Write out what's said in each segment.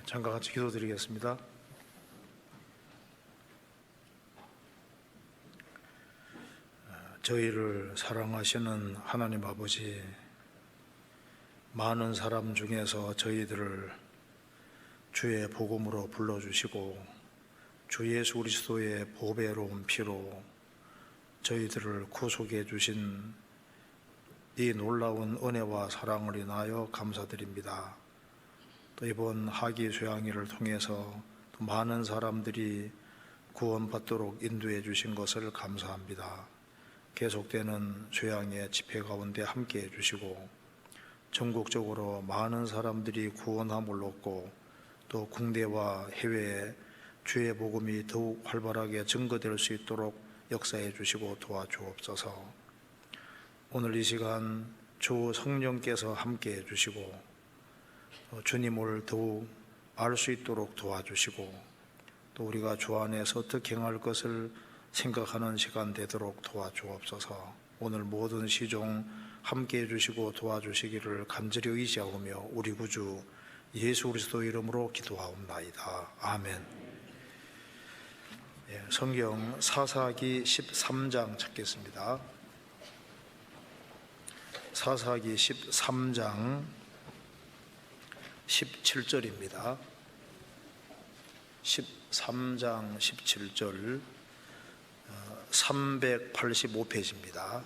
잠깐 같이 기도드리겠습니다. 저희를 사랑하시는 하나님 아버지, 많은 사람 중에서 저희들을 주의 복음으로 불러주시고 주 예수 그리스도의 보배로운 피로 저희들을 구속해 주신 이 놀라운 은혜와 사랑을 인하여 감사드립니다. 또 이번 하기 수양회를 통해서 또 많은 사람들이 구원받도록 인도해 주신 것을 감사합니다. 계속되는 수양회 집회 가운데 함께해 주시고 전국적으로 많은 사람들이 구원함을 얻고 또 국내와 해외에 주의 복음이 더욱 활발하게 증거될 수 있도록 역사해 주시고 도와주옵소서. 오늘 이 시간 주 성령께서 함께해 주시고 주님을 더욱 알 수 있도록 도와주시고 또 우리가 주 안에서 어떻게 행할 것을 생각하는 시간 되도록 도와주옵소서. 오늘 모든 시종 함께해 주시고 도와주시기를 간절히 의지하오며 우리 구주 예수 그리스도 이름으로 기도하옵나이다. 아멘. 성경 사사기 13장 찾겠습니다. 사사기 13장 17절입니다. 13장 17절 385페이지입니다.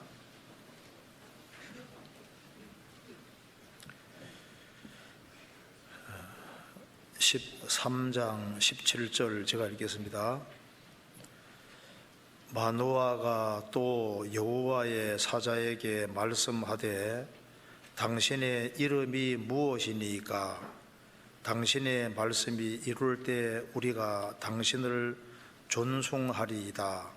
(13장 17절) 제가 읽겠습니다. 마노아가 또 여호와의 사자에게 말씀하되 당신의 이름이 무엇이니까 당신의 말씀이 이룰 때 우리가 당신을 존숭하리이다.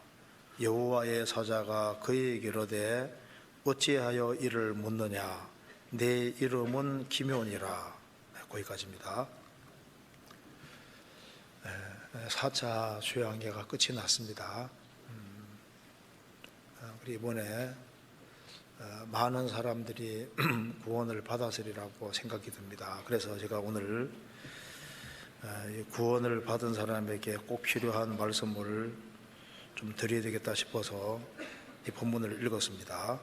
여호와의 사자가 그에게 이르되 어찌하여 이를 묻느냐 내 이름은 기묘니라. 거기까지입니다. 4차 수양회가 끝이 났습니다. 우리 이번에 많은 사람들이 구원을 받았으리라고 생각이 듭니다. 그래서 제가 오늘 구원을 받은 사람에게 꼭 필요한 말씀을 좀 드려야 되겠다 싶어서 이 본문을 읽었습니다.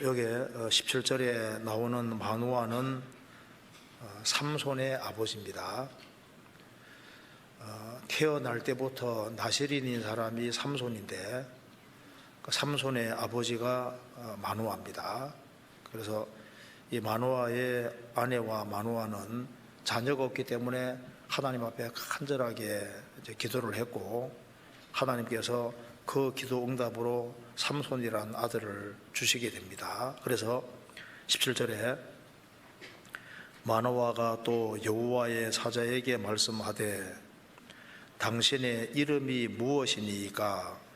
여기 17절에 나오는 마노아는 삼손의 아버지입니다. 태어날 때부터 나실인인 사람이 삼손인데 삼손의 아버지가 마노아입니다. 그래서 이 마노아의 아내와 마노아는 자녀가 없기 때문에 하나님 앞에 간절하게 기도를 했고 하나님께서 그 기도 응답으로 삼손이라는 아들을 주시게 됩니다. 그래서 17절에 마노아가 또 여호와의 사자에게 말씀하되 당신의 이름이 무엇이니까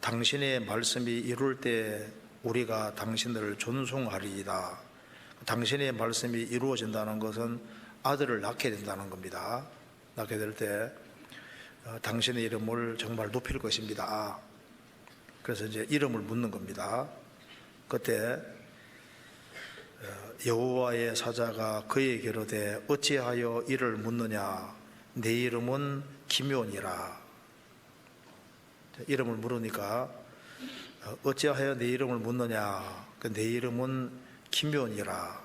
당신의 말씀이 이룰 때 우리가 당신을 존숭하리이다. 당신의 말씀이 이루어진다는 것은 아들을 낳게 된다는 겁니다. 낳게 될 때 당신의 이름을 정말 높일 것입니다. 그래서 이제 이름을 묻는 겁니다. 그때 여호와의 사자가 그에게 이르되 어찌하여 이를 묻느냐 내 이름은 기묘니라. 이름을 물으니까 어찌하여 내 이름을 묻느냐 내 이름은 기묘니라.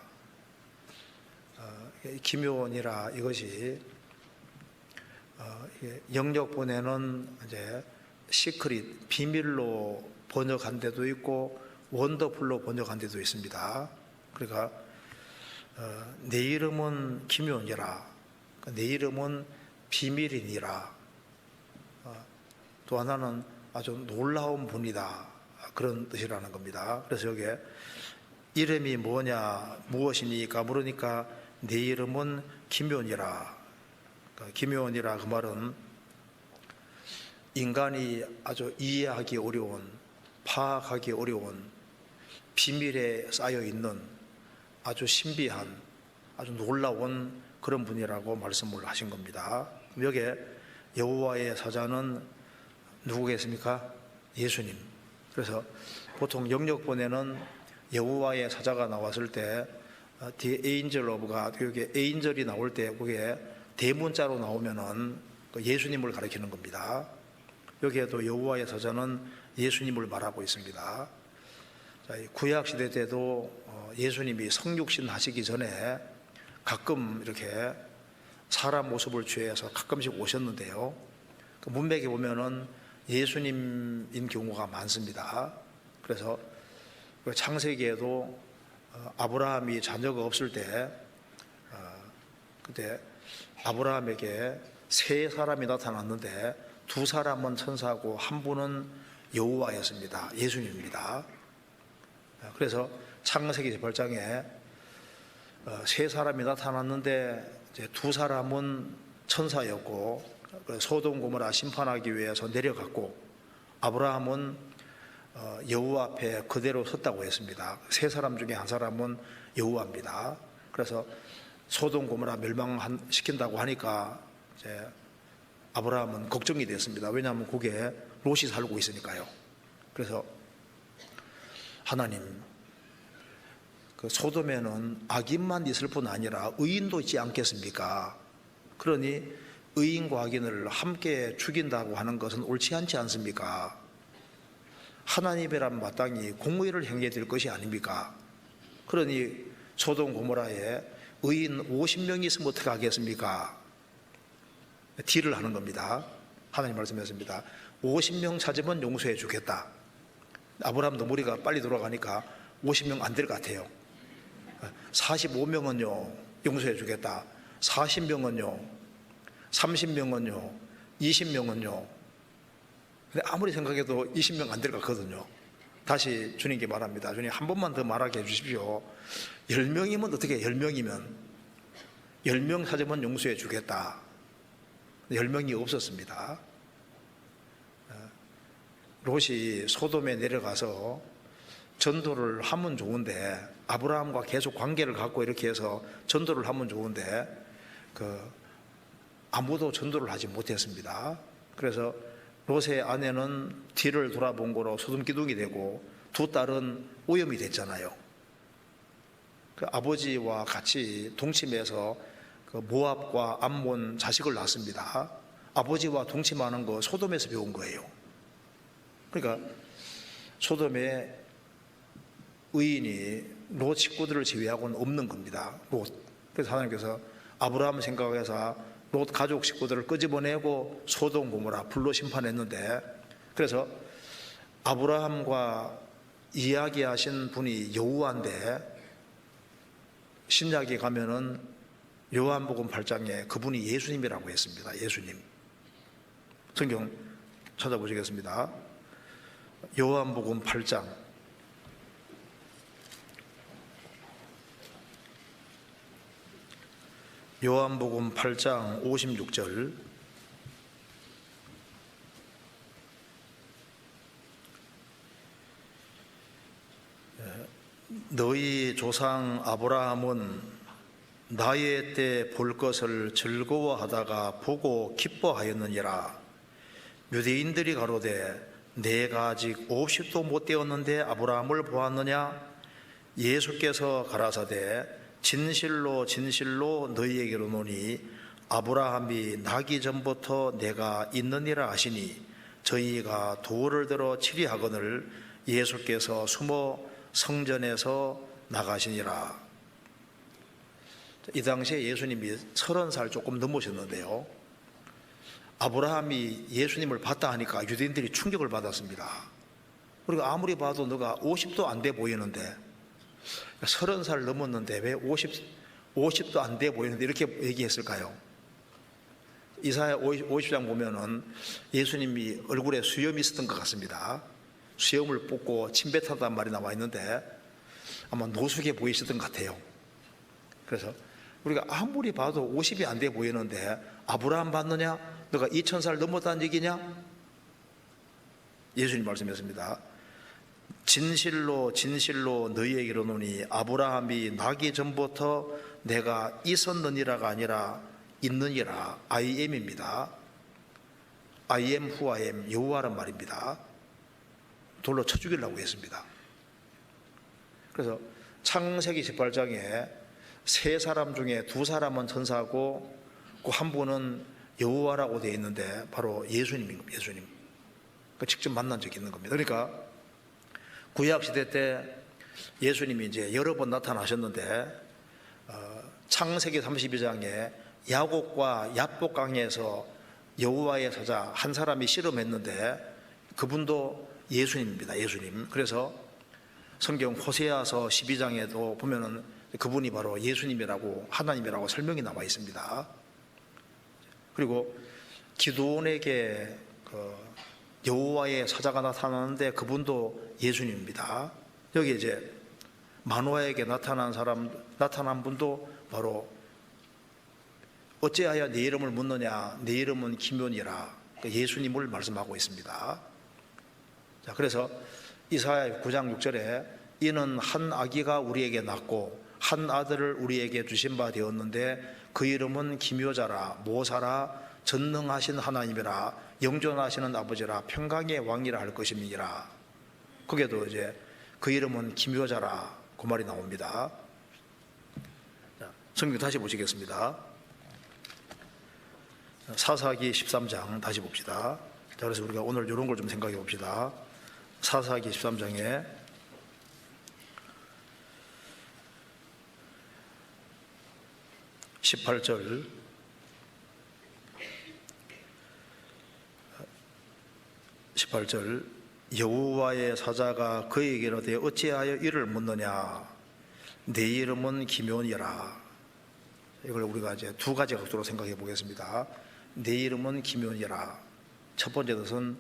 기묘니라 이것이 영역본에는 이제 시크릿 비밀로 번역한 데도 있고 원더풀로 번역한 데도 있습니다. 그러니까 내 이름은 기묘니라 내 이름은 비밀이니라. 또 하나는 아주 놀라운 분이다 그런 뜻이라는 겁니다. 그래서 여기에 이름이 뭐냐 무엇이니까 물으니까 내 이름은 기묘니라. 기묘니라 그 말은 인간이 아주 이해하기 어려운 파악하기 어려운 비밀에 쌓여있는 아주 신비한 아주 놀라운 그런 분이라고 말씀을 하신 겁니다. 여기에 여호와의 사자는 누구겠습니까? 예수님. 그래서 보통 영역본에는 여호와의 사자가 나왔을 때 뒤에 에인절 오브가 여기 에인절이 나올 때 그게 대문자로 나오면은 예수님을 가리키는 겁니다. 여기에도 여호와의 사자는 예수님을 말하고 있습니다. 구약 시대 때도 예수님이 성육신 하시기 전에 가끔 이렇게 사람 모습을 취해서 가끔씩 오셨는데요. 그 문맥에 보면은 예수님인 경우가 많습니다. 그래서 창세기에도 아브라함이 자녀가 없을 때 그때 아브라함에게 세 사람이 나타났는데 두 사람은 천사고 한 분은 여호와였습니다. 예수님입니다. 그래서 창세기 18장에 세 사람이 나타났는데 이제 두 사람은 천사였고 소돔 고모라 심판하기 위해서 내려갔고 아브라함은 여호와 앞에 그대로 섰다고 했습니다. 세 사람 중에 한 사람은 여호와입니다. 그래서 소돔 고모라 멸망시킨다고 하니까 이제 아브라함은 걱정이 됐습니다. 왜냐하면 거기에 롯이 살고 있으니까요. 그래서 하나님, 그 소돔에는 악인만 있을 뿐 아니라 의인도 있지 않겠습니까? 그러니 의인과 악인을 함께 죽인다고 하는 것은 옳지 않지 않습니까? 하나님이란 마땅히 공의를 행해야 될 것이 아닙니까? 그러니 소돔 고모라에 의인 50명이 있으면 어떻게 하겠습니까? 딜을 하는 겁니다. 하나님 말씀하셨습니다. 50명 찾으면 용서해 주겠다. 아브라함도 머리가 빨리 돌아가니까 50명 안 될 것 같아요. 45명은요 용서해 주겠다. 40명은요, 30명은요, 20명은요. 근데 아무리 생각해도 20명 안 될 것 같거든요. 다시 주님께 말합니다. 주님 한 번만 더 말하게 해주십시오. 10명이면 어떻게 10명이면 10명 찾으면 용서해 주겠다. 10명이 없었습니다. 롯이 소돔에 내려가서 전도를 하면 좋은데 아브라함과 계속 관계를 갖고 이렇게 해서 전도를 하면 좋은데 아무도 전도를 하지 못했습니다. 그래서 롯의 아내는 뒤를 돌아본 거로 소돔기둥이 되고 두 딸은 오염이 됐잖아요. 그 아버지와 같이 동침해서 그 모압과 암몬 자식을 낳습니다. 아버지와 동침하는 거 소돔에서 배운 거예요. 그러니까 소돔에 의인이 롯 식구들을 제외하고는 없는 겁니다. 롯. 그래서 하나님께서 아브라함 생각해서 롯 가족 식구들을 끄집어내고 소돔 고모라 불로 심판했는데, 그래서 아브라함과 이야기하신 분이 여호와인데 신약에 가면은 요한복음 8장에 그분이 예수님이라고 했습니다. 예수님. 성경 찾아보시겠습니다. 요한복음 8장 요한복음 8장 56절. 너희 조상 아브라함은 나의 때 볼 것을 즐거워하다가 보고 기뻐하였느니라. 유대인들이 가로되 내가 아직 50도 못 되었는데 아브라함을 보았느냐? 예수께서 가라사대 진실로 진실로 너희에게로 노니 아브라함이 나기 전부터 내가 있느니라 하시니 저희가 돌을 들어 치리하거늘 예수께서 숨어 성전에서 나가시니라. 이 당시에 예수님이 30살 조금 넘으셨는데요, 아브라함이 예수님을 봤다 하니까 유대인들이 충격을 받았습니다. 우리가 아무리 봐도 너가 50도 안 돼 보이는데, 30살 넘었는데 왜 50도 안 돼 보이는데 이렇게 얘기했을까요? 이사야 50장 보면은 예수님이 얼굴에 수염이 있었던 것 같습니다. 수염을 뽑고 침뱉었단 말이 나와 있는데 아마 노숙해 보이셨던 것 같아요. 그래서 우리가 아무리 봐도 50이 안 돼 보이는데 아브라함 봤느냐? 너가 2000살 넘었다는 얘기냐? 예수님 말씀했습니다. 진실로 진실로 너희에게로 노니 아브라함이 나기 전부터 내가 있었느니라가 아니라 있느니라. I am입니다. I am who I am, 여호와란 말입니다. 돌로 쳐 죽이려고 했습니다. 그래서 창세기 18장에 세 사람 중에 두 사람은 천사고 그 한 분은 여호와라고 되어 있는데 바로 예수님입니다. 예수님. 직접 만난 적이 있는 겁니다. 그러니까 구약 시대 때 예수님이 이제 여러 번 나타나셨는데 창세기 32장에 야곱과 야복강에서 여호와의 사자 한 사람이 씨름했는데 그분도 예수님입니다. 예수님. 그래서 성경 호세아서 12장에도 보면은 그분이 바로 예수님이라고 하나님이라고 설명이 나와 있습니다. 그리고 기드온에게 여호와의 사자가 나타나는데 그분도 예수님입니다. 여기 이제 마노아에게 나타난 분도 바로 어찌하여 네 이름을 묻느냐, 내 이름은 기묘니라, 예수님을 말씀하고 있습니다. 자, 그래서 이사야 9장 6절에 이는 한 아기가 우리에게 낳고 한 아들을 우리에게 주신 바 되었는데 그 이름은 기묘자라, 모사라, 전능하신 하나님이라, 영존하시는 아버지라, 평강의 왕이라 할 것임이니라. 거기에도 이제 그 이름은 기묘자라 그 말이 나옵니다. 자, 성경 다시 보시겠습니다. 사사기 13장 다시 봅시다. 자, 그래서 우리가 오늘 이런 걸 좀 생각해 봅시다. 사사기 13장에 18절 여호와의 사자가 그에게 이르되 어찌하여 이를 묻느냐, 내 이름은 기묘니라. 이걸 우리가 이제 두 가지 각도로 생각해 보겠습니다. 내 이름은 기묘니라. 첫 번째 것은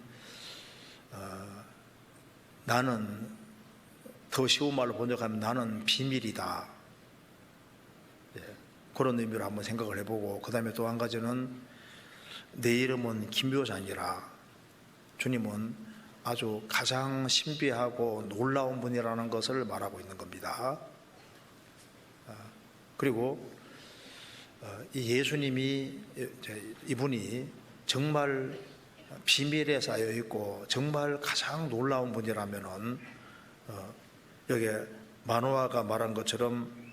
나는, 더 쉬운 말로 번역하면 나는 비밀이다. 그런 의미로 한번 생각을 해보고, 그 다음에 또 한 가지는 내 이름은 기묘자니라. 주님은 아주 가장 신비하고 놀라운 분이라는 것을 말하고 있는 겁니다. 그리고 이 예수님이, 이분이 정말 비밀에 쌓여 있고 정말 가장 놀라운 분이라면은 여기 마노아가 말한 것처럼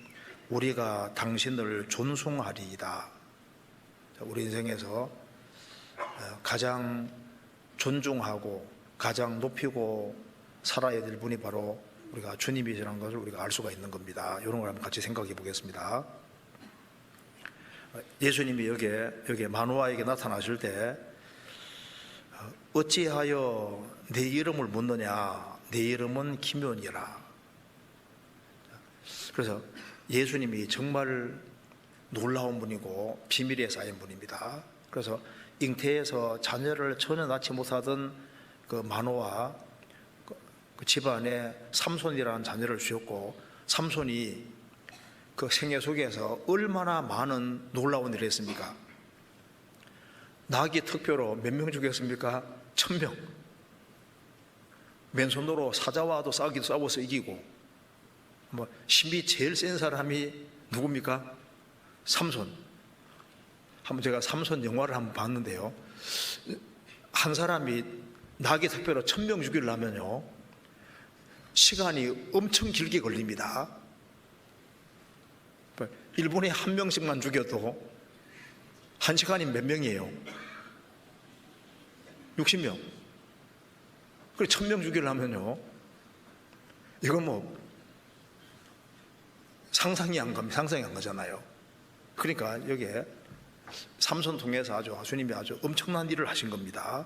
우리가 당신을 존숭하리이다. 우리 인생에서 가장 존중하고 가장 높이고 살아야 될 분이 바로 우리가 주님이시라는 것을 우리가 알 수가 있는 겁니다. 이런 걸 한번 같이 생각해 보겠습니다. 예수님이 여기에 마노아에게 나타나실 때 어찌하여 내 이름을 묻느냐, 내 이름은 기묘니라. 그래서 예수님이 정말 놀라운 분이고 비밀에 쌓인 분입니다. 그래서 잉태에서 자녀를 전혀 낳지 못하던 그 마노아, 그 집안에 삼손이라는 자녀를 주셨고, 삼손이 그 생애 속에서 얼마나 많은 놀라운 일을 했습니까? 나귀 특표로 몇 명 죽였습니까? 1000명. 맨손으로 사자와도 싸워서 이기고, 힘이 제일 센 사람이 누굽니까? 삼손. 제가 삼손 영화를 한번 봤는데요, 한 사람이 나귀 특별로 1000명 죽이려면요 시간이 엄청 길게 걸립니다. 1분에 한 명씩만 죽여도 1시간이 몇 명이에요? 60명. 그래 1000명 죽이려면요, 이건 상상이 안 가잖아요. 그러니까 여기에 삼손 통해서 주님이 아주 엄청난 일을 하신 겁니다.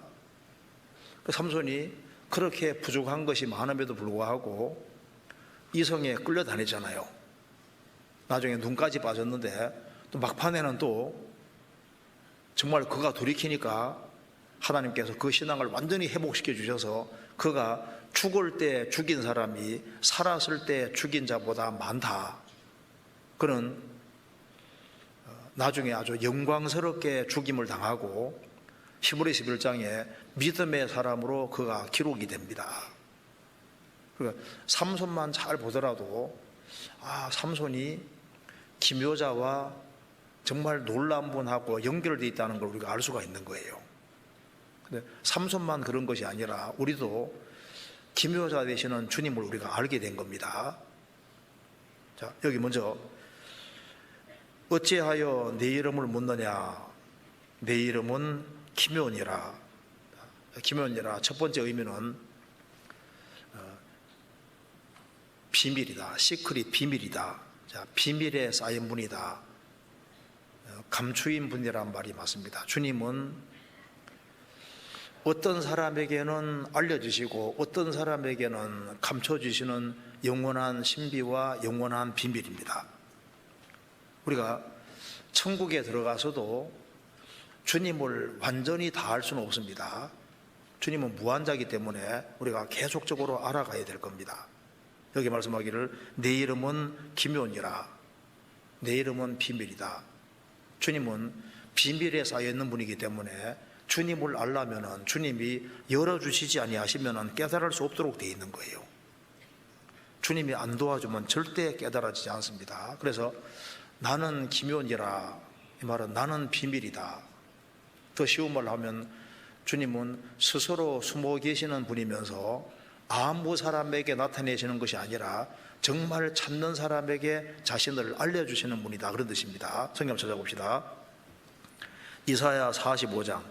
삼손이 그렇게 부족한 것이 많음에도 불구하고 이성에 끌려다니잖아요. 나중에 눈까지 빠졌는데 또 막판에는 또 정말 그가 돌이키니까 하나님께서 그 신앙을 완전히 회복시켜 주셔서 그가 죽을 때 죽인 사람이 살았을 때 죽인 자보다 많다. 그는 나중에 아주 영광스럽게 죽임을 당하고 히브리 11장에 믿음의 사람으로 그가 기록이 됩니다. 그러니까 삼손만 잘 보더라도 삼손이 기묘자와 정말 놀라운 분하고 연결되어 있다는 걸 우리가 알 수가 있는 거예요. 근데 삼손만 그런 것이 아니라 우리도 기묘자 되시는 주님을 우리가 알게 된 겁니다. 자, 여기 먼저 어찌하여 내 이름을 묻느냐? 내 이름은 기묘니라. 기묘니라. 첫 번째 의미는 비밀이다. 시크릿, 비밀이다. 자, 비밀에 쌓인 분이다. 감추인 분이란 말이 맞습니다. 주님은 어떤 사람에게는 알려주시고 어떤 사람에게는 감춰주시는 영원한 신비와 영원한 비밀입니다. 우리가 천국에 들어가서도 주님을 완전히 다 알 수는 없습니다. 주님은 무한자이기 때문에 우리가 계속적으로 알아가야 될 겁니다. 여기 말씀하기를 내 이름은 기묘니라. 내 이름은 비밀이다. 주님은 비밀에 쌓여있는 분이기 때문에 주님을 알려면 주님이 열어주시지 아니하시면 깨달을 수 없도록 되어 있는 거예요. 주님이 안 도와주면 절대 깨달아지지 않습니다. 그래서 나는 기묘니라, 이 말은 나는 비밀이다. 더 쉬운 말로 하면 주님은 스스로 숨어 계시는 분이면서 아무 사람에게 나타내시는 것이 아니라 정말 찾는 사람에게 자신을 알려주시는 분이다, 그런 뜻입니다. 성경 찾아봅시다. 이사야 45장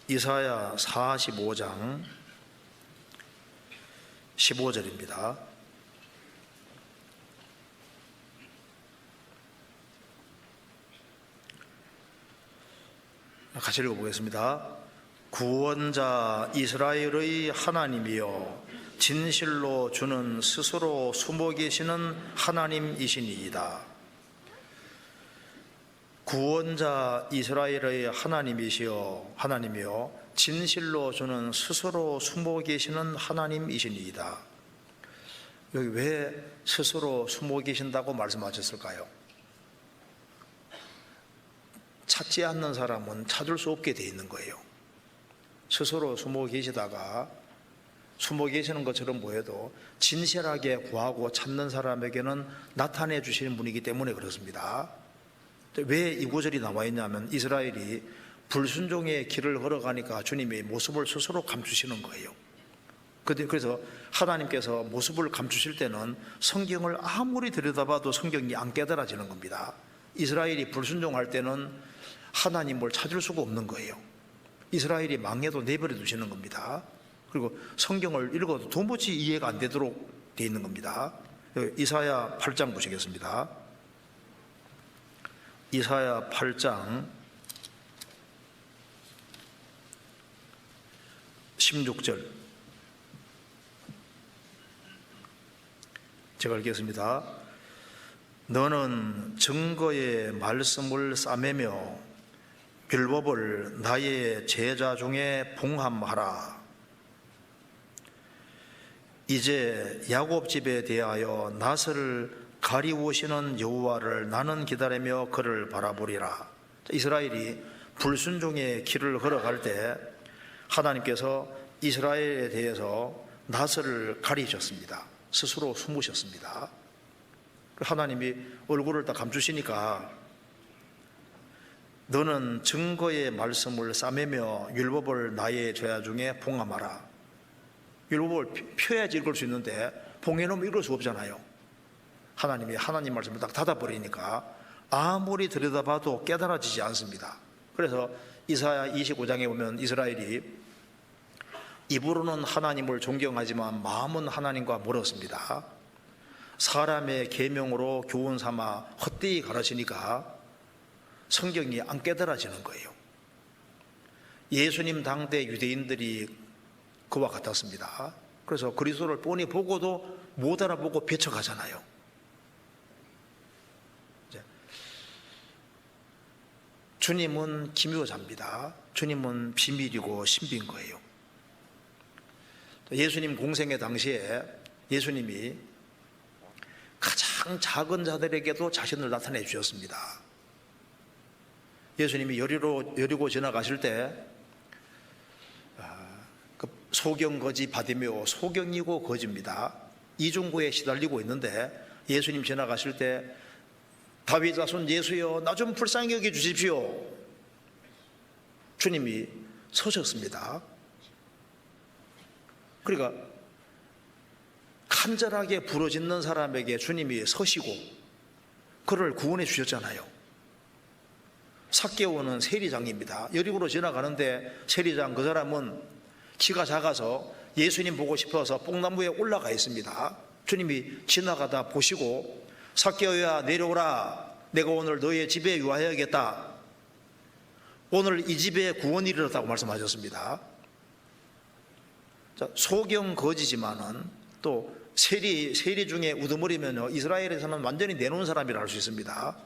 이사야 45장 15절입니다. 같이 읽어보겠습니다. 구원자 이스라엘의 하나님이여 진실로 주는 스스로 숨어 계시는 하나님이시니이다. 구원자 이스라엘의 하나님이여 진실로 주는 스스로 숨어 계시는 하나님이시니이다. 여기 왜 스스로 숨어 계신다고 말씀하셨을까요? 찾지 않는 사람은 찾을 수 없게 되어 있는 거예요. 스스로 숨어 계시다가 숨어 계시는 것처럼 보여도 진실하게 구하고 찾는 사람에게는 나타내 주시는 분이기 때문에 그렇습니다. 왜 이 구절이 나와 있냐면 이스라엘이 불순종의 길을 걸어가니까 주님이 모습을 스스로 감추시는 거예요. 그래서 하나님께서 모습을 감추실 때는 성경을 아무리 들여다봐도 성경이 안 깨달아지는 겁니다. 이스라엘이 불순종할 때는 하나님을 찾을 수가 없는 거예요. 이스라엘이 망해도 내버려 두시는 겁니다. 그리고 성경을 읽어도 도무지 이해가 안 되도록 되어 있는 겁니다. 이사야 8장 보시겠습니다. 이사야 8장 16절 제가 읽겠습니다. 너는 증거의 말씀을 싸매며 율법을 나의 제자 중에 봉함하라. 이제 야곱 집에 대하여 낫을 가리우시는 여호와를 나는 기다리며 그를 바라보리라. 이스라엘이 불순종의 길을 걸어갈 때 하나님께서 이스라엘에 대해서 낫을 가리셨습니다. 스스로 숨으셨습니다. 하나님이 얼굴을 다 감추시니까 너는 증거의 말씀을 싸매며 율법을 나의 제자 중에 봉함하라. 율법을 펴야지 읽을 수 있는데 봉해놓으면 읽을 수 없잖아요. 하나님이 하나님 말씀을 딱 닫아버리니까 아무리 들여다봐도 깨달아지지 않습니다. 그래서 이사야 25장에 보면 이스라엘이 입으로는 하나님을 존경하지만 마음은 하나님과 멀었습니다. 사람의 계명으로 교훈 삼아 헛되이 가르치니까 성경이 안 깨달아지는 거예요. 예수님 당대 유대인들이 그와 같았습니다. 그래서 그리스도를 뻔히 보고도 못 알아보고 배척하잖아요. 주님은 기묘자입니다. 주님은 비밀이고 신비인 거예요. 예수님 공생의 당시에 예수님이 가장 작은 자들에게도 자신을 나타내 주셨습니다. 예수님이 여리고 지나가실 때 소경거지 바디메오, 소경이고 거지입니다. 이중구에 시달리고 있는데 예수님 지나가실 때 다윗 자손 예수여 나 좀 불쌍히 여겨 주십시오. 주님이 서셨습니다. 그러니까 간절하게 부르짖는 사람에게 주님이 서시고 그를 구원해 주셨잖아요. 삭개오는 세리장입니다. 여리고로 지나가는데 세리장 그 사람은 키가 작아서 예수님 보고 싶어서 뽕나무에 올라가 있습니다. 주님이 지나가다 보시고 삭개오야 내려오라, 내가 오늘 너의 집에 유하여야겠다, 오늘 이 집에 구원이 이르렀다고 말씀하셨습니다. 자, 소경 거지지만은 또 세리 중에 우두머리면요, 이스라엘에서는 완전히 내놓은 사람이라 할 수 있습니다.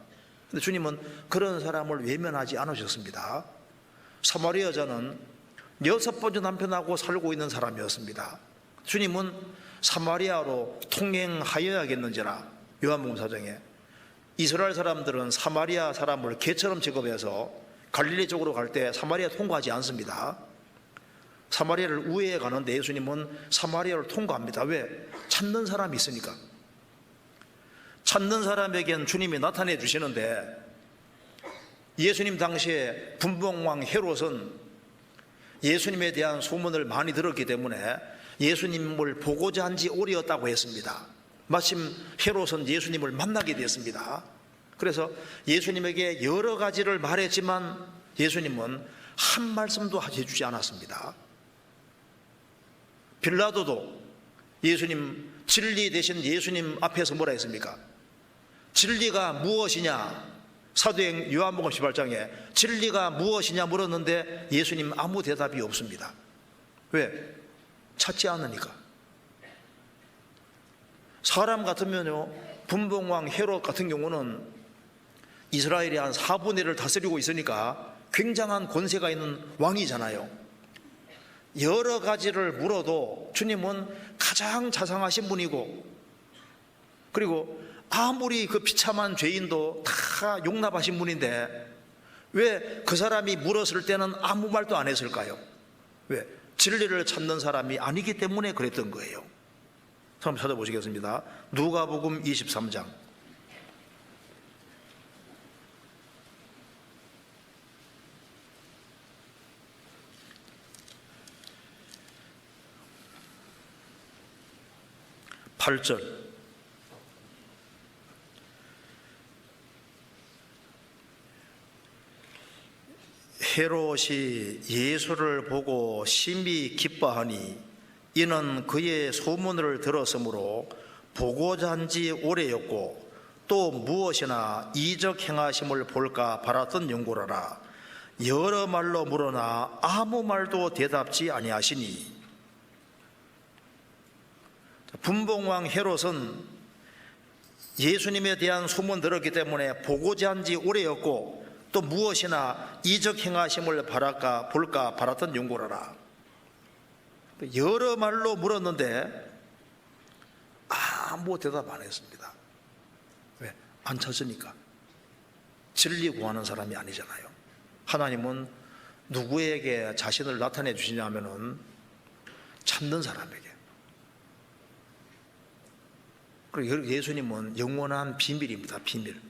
근데 주님은 그런 사람을 외면하지 않으셨습니다. 사마리아 여자는 6번째 남편하고 살고 있는 사람이었습니다. 주님은 사마리아로 통행하여야겠는지라, 요한복음 4장에 이스라엘 사람들은 사마리아 사람을 개처럼 취급해서 갈릴리 쪽으로 갈 때 사마리아 통과하지 않습니다. 사마리아를 우회해 가는데 예수님은 사마리아를 통과합니다. 왜? 찾는 사람이 있으니까. 찾는 사람에겐 주님이 나타내 주시는데, 예수님 당시에 분봉왕 헤롯은 예수님에 대한 소문을 많이 들었기 때문에 예수님을 보고자 한 지 오래였다고 했습니다. 마침 헤롯은 예수님을 만나게 되었습니다. 그래서 예수님에게 여러 가지를 말했지만 예수님은 한 말씀도 해주지 않았습니다. 빌라도도 예수님, 진리 대신 예수님 앞에서 뭐라 했습니까? 진리가 무엇이냐? 사도행 요한복음 18장에 진리가 무엇이냐 물었는데 예수님 아무 대답이 없습니다. 왜? 찾지 않으니까. 사람 같으면요, 분봉왕 헤롯 같은 경우는 이스라엘의 한 4분의 1을 다스리고 있으니까 굉장한 권세가 있는 왕이잖아요. 여러 가지를 물어도 주님은 가장 자상하신 분이고, 그리고 아무리 그 비참한 죄인도 다 용납하신 분인데 왜 그 사람이 물었을 때는 아무 말도 안 했을까요? 왜? 진리를 찾는 사람이 아니기 때문에 그랬던 거예요. 한번 찾아보시겠습니다. 누가복음 23장 8절. 헤롯이 예수를 보고 심히 기뻐하니 이는 그의 소문을 들었으므로 보고자 한 지 오래였고 또 무엇이나 이적 행하심을 볼까 바랐던 연고라라. 여러 말로 물으나 아무 말도 대답지 아니하시니. 분봉왕 헤롯은 예수님에 대한 소문 들었기 때문에 보고자 한 지 오래였고 또 무엇이나 이적 행하심을 바랄까 볼까 바랐던 연고라라. 여러 말로 물었는데 아무 대답 안 했습니다. 왜? 안 찾으니까. 진리 구하는 사람이 아니잖아요. 하나님은 누구에게 자신을 나타내 주시냐면은 찾는 사람에게. 그리고 예수님은 영원한 비밀입니다. 비밀.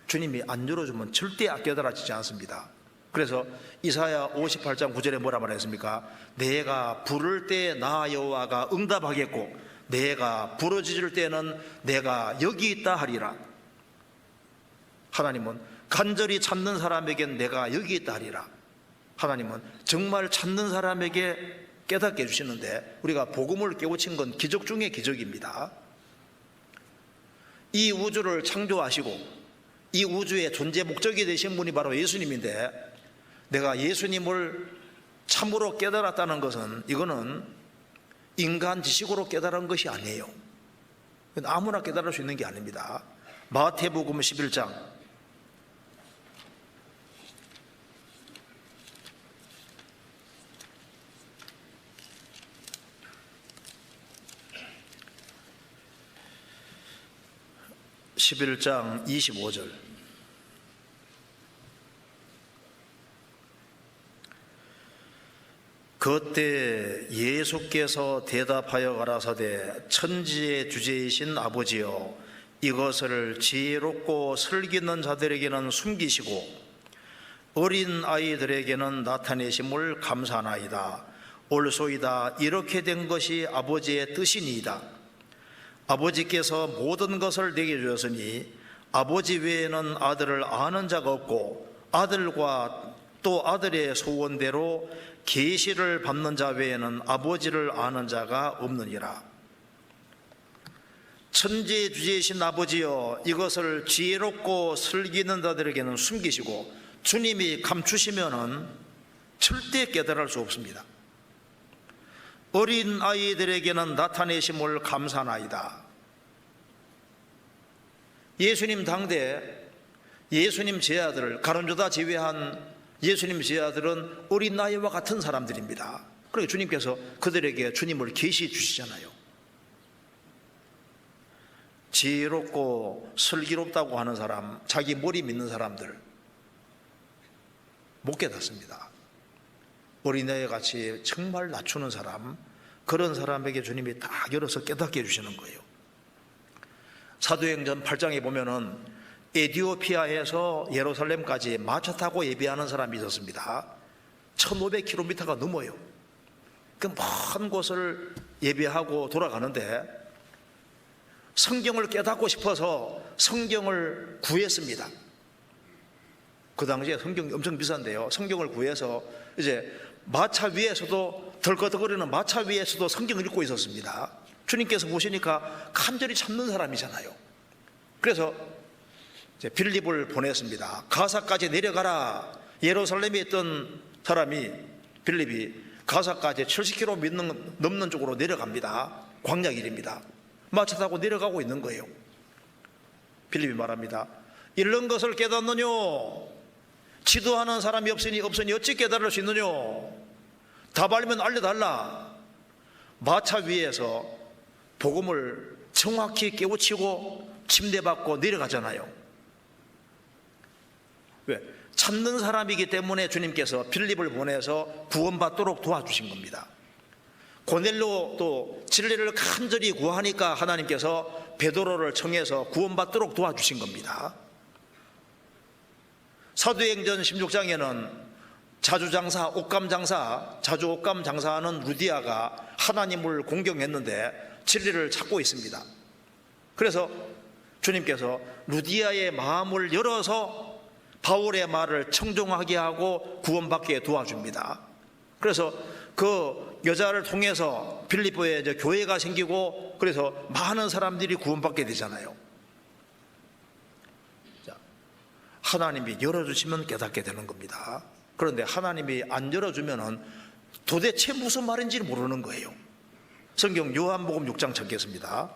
주님이 안 열어주면 절대 깨달아지지 않습니다. 그래서 이사야 58장 9절에 뭐라 말했습니까? 내가 부를 때 나 여호와가 응답하겠고 내가 부르짖을 때는 내가 여기 있다 하리라. 하나님은 간절히 찾는 사람에겐 내가 여기 있다 하리라. 하나님은 정말 찾는 사람에게 깨닫게 해주시는데 우리가 복음을 깨우친 건 기적 중에 기적입니다. 이 우주를 창조하시고 이 우주의 존재 목적이 되신 분이 바로 예수님인데, 내가 예수님을 참으로 깨달았다는 것은 이거는 인간 지식으로 깨달은 것이 아니에요. 아무나 깨달을 수 있는 게 아닙니다. 마태복음 11장 11장 25절. 그때 예수께서 대답하여 가라사대 천지의 주제이신 아버지여 이것을 지혜롭고 슬기는 자들에게는 숨기시고 어린 아이들에게는 나타내심을 감사하나이다. 옳소이다. 이렇게 된 것이 아버지의 뜻이니이다. 아버지께서 모든 것을 내게 주셨으니 아버지 외에는 아들을 아는 자가 없고 아들과 또 아들의 소원대로 계시를 받는 자 외에는 아버지를 아는 자가 없느니라. 천지주제이신 아버지여, 이것을 지혜롭고 슬기는 자들에게는 숨기시고 주님이 감추시면은 절대 깨달을 수 없습니다. 어린 아이들에게는 나타내심을 감사하나이다. 예수님 당대 예수님 제자들, 가룟유다 제외한 예수님 제자들은 어린 아이와 같은 사람들입니다. 그리고 주님께서 그들에게 주님을 계시해 주시잖아요. 지혜롭고 슬기롭다고 하는 사람, 자기 머리 믿는 사람들 못 깨닫습니다. 어린아이 같이 정말 낮추는 사람, 그런 사람에게 주님이 다 열어서 깨닫게 해주시는 거예요. 사도행전 8장에 보면은 에티오피아에서 예루살렘까지 마차 타고 예배하는 사람이 있었습니다. 1500km가 넘어요. 그 먼 곳을 예배하고 돌아가는데 성경을 깨닫고 싶어서 성경을 구했습니다. 그 당시에 성경이 엄청 비싼데요. 성경을 구해서 이제 마차 위에서도, 덜거덕거리는 마차 위에서도 성경을 읽고 있었습니다. 주님께서 보시니까 간절히 참는 사람이잖아요. 그래서 이제 빌립을 보냈습니다. 가사까지 내려가라. 예루살렘에 있던 사람이, 빌립이 가사까지 70km 넘는 쪽으로 내려갑니다. 광야길입니다. 마차 타고 내려가고 있는 거예요. 빌립이 말합니다. 이런 것을 깨닫느냐? 지도하는 사람이 없으니 어찌 깨달을 수 있느냐? 답 알면 알려달라. 마차 위에서 복음을 정확히 깨우치고 침례받고 내려가잖아요. 왜? 찾는 사람이기 때문에 주님께서 빌립을 보내서 구원받도록 도와주신 겁니다. 고넬료도 진리를 간절히 구하니까 하나님께서 베드로를 청해서 구원받도록 도와주신 겁니다. 사도행전 16장에는 자주장사, 옷감장사, 자주 옷감 장사하는 루디아가 하나님을 공경했는데 진리를 찾고 있습니다. 그래서 주님께서 루디아의 마음을 열어서 바울의 말을 청종하게 하고 구원받게 도와줍니다. 그래서 그 여자를 통해서 빌립보에 이제 교회가 생기고, 그래서 많은 사람들이 구원받게 되잖아요. 자, 하나님이 열어주시면 깨닫게 되는 겁니다. 그런데 하나님이 안 열어주면은 도대체 무슨 말인지 모르는 거예요. 성경 요한복음 6장 찾겠습니다.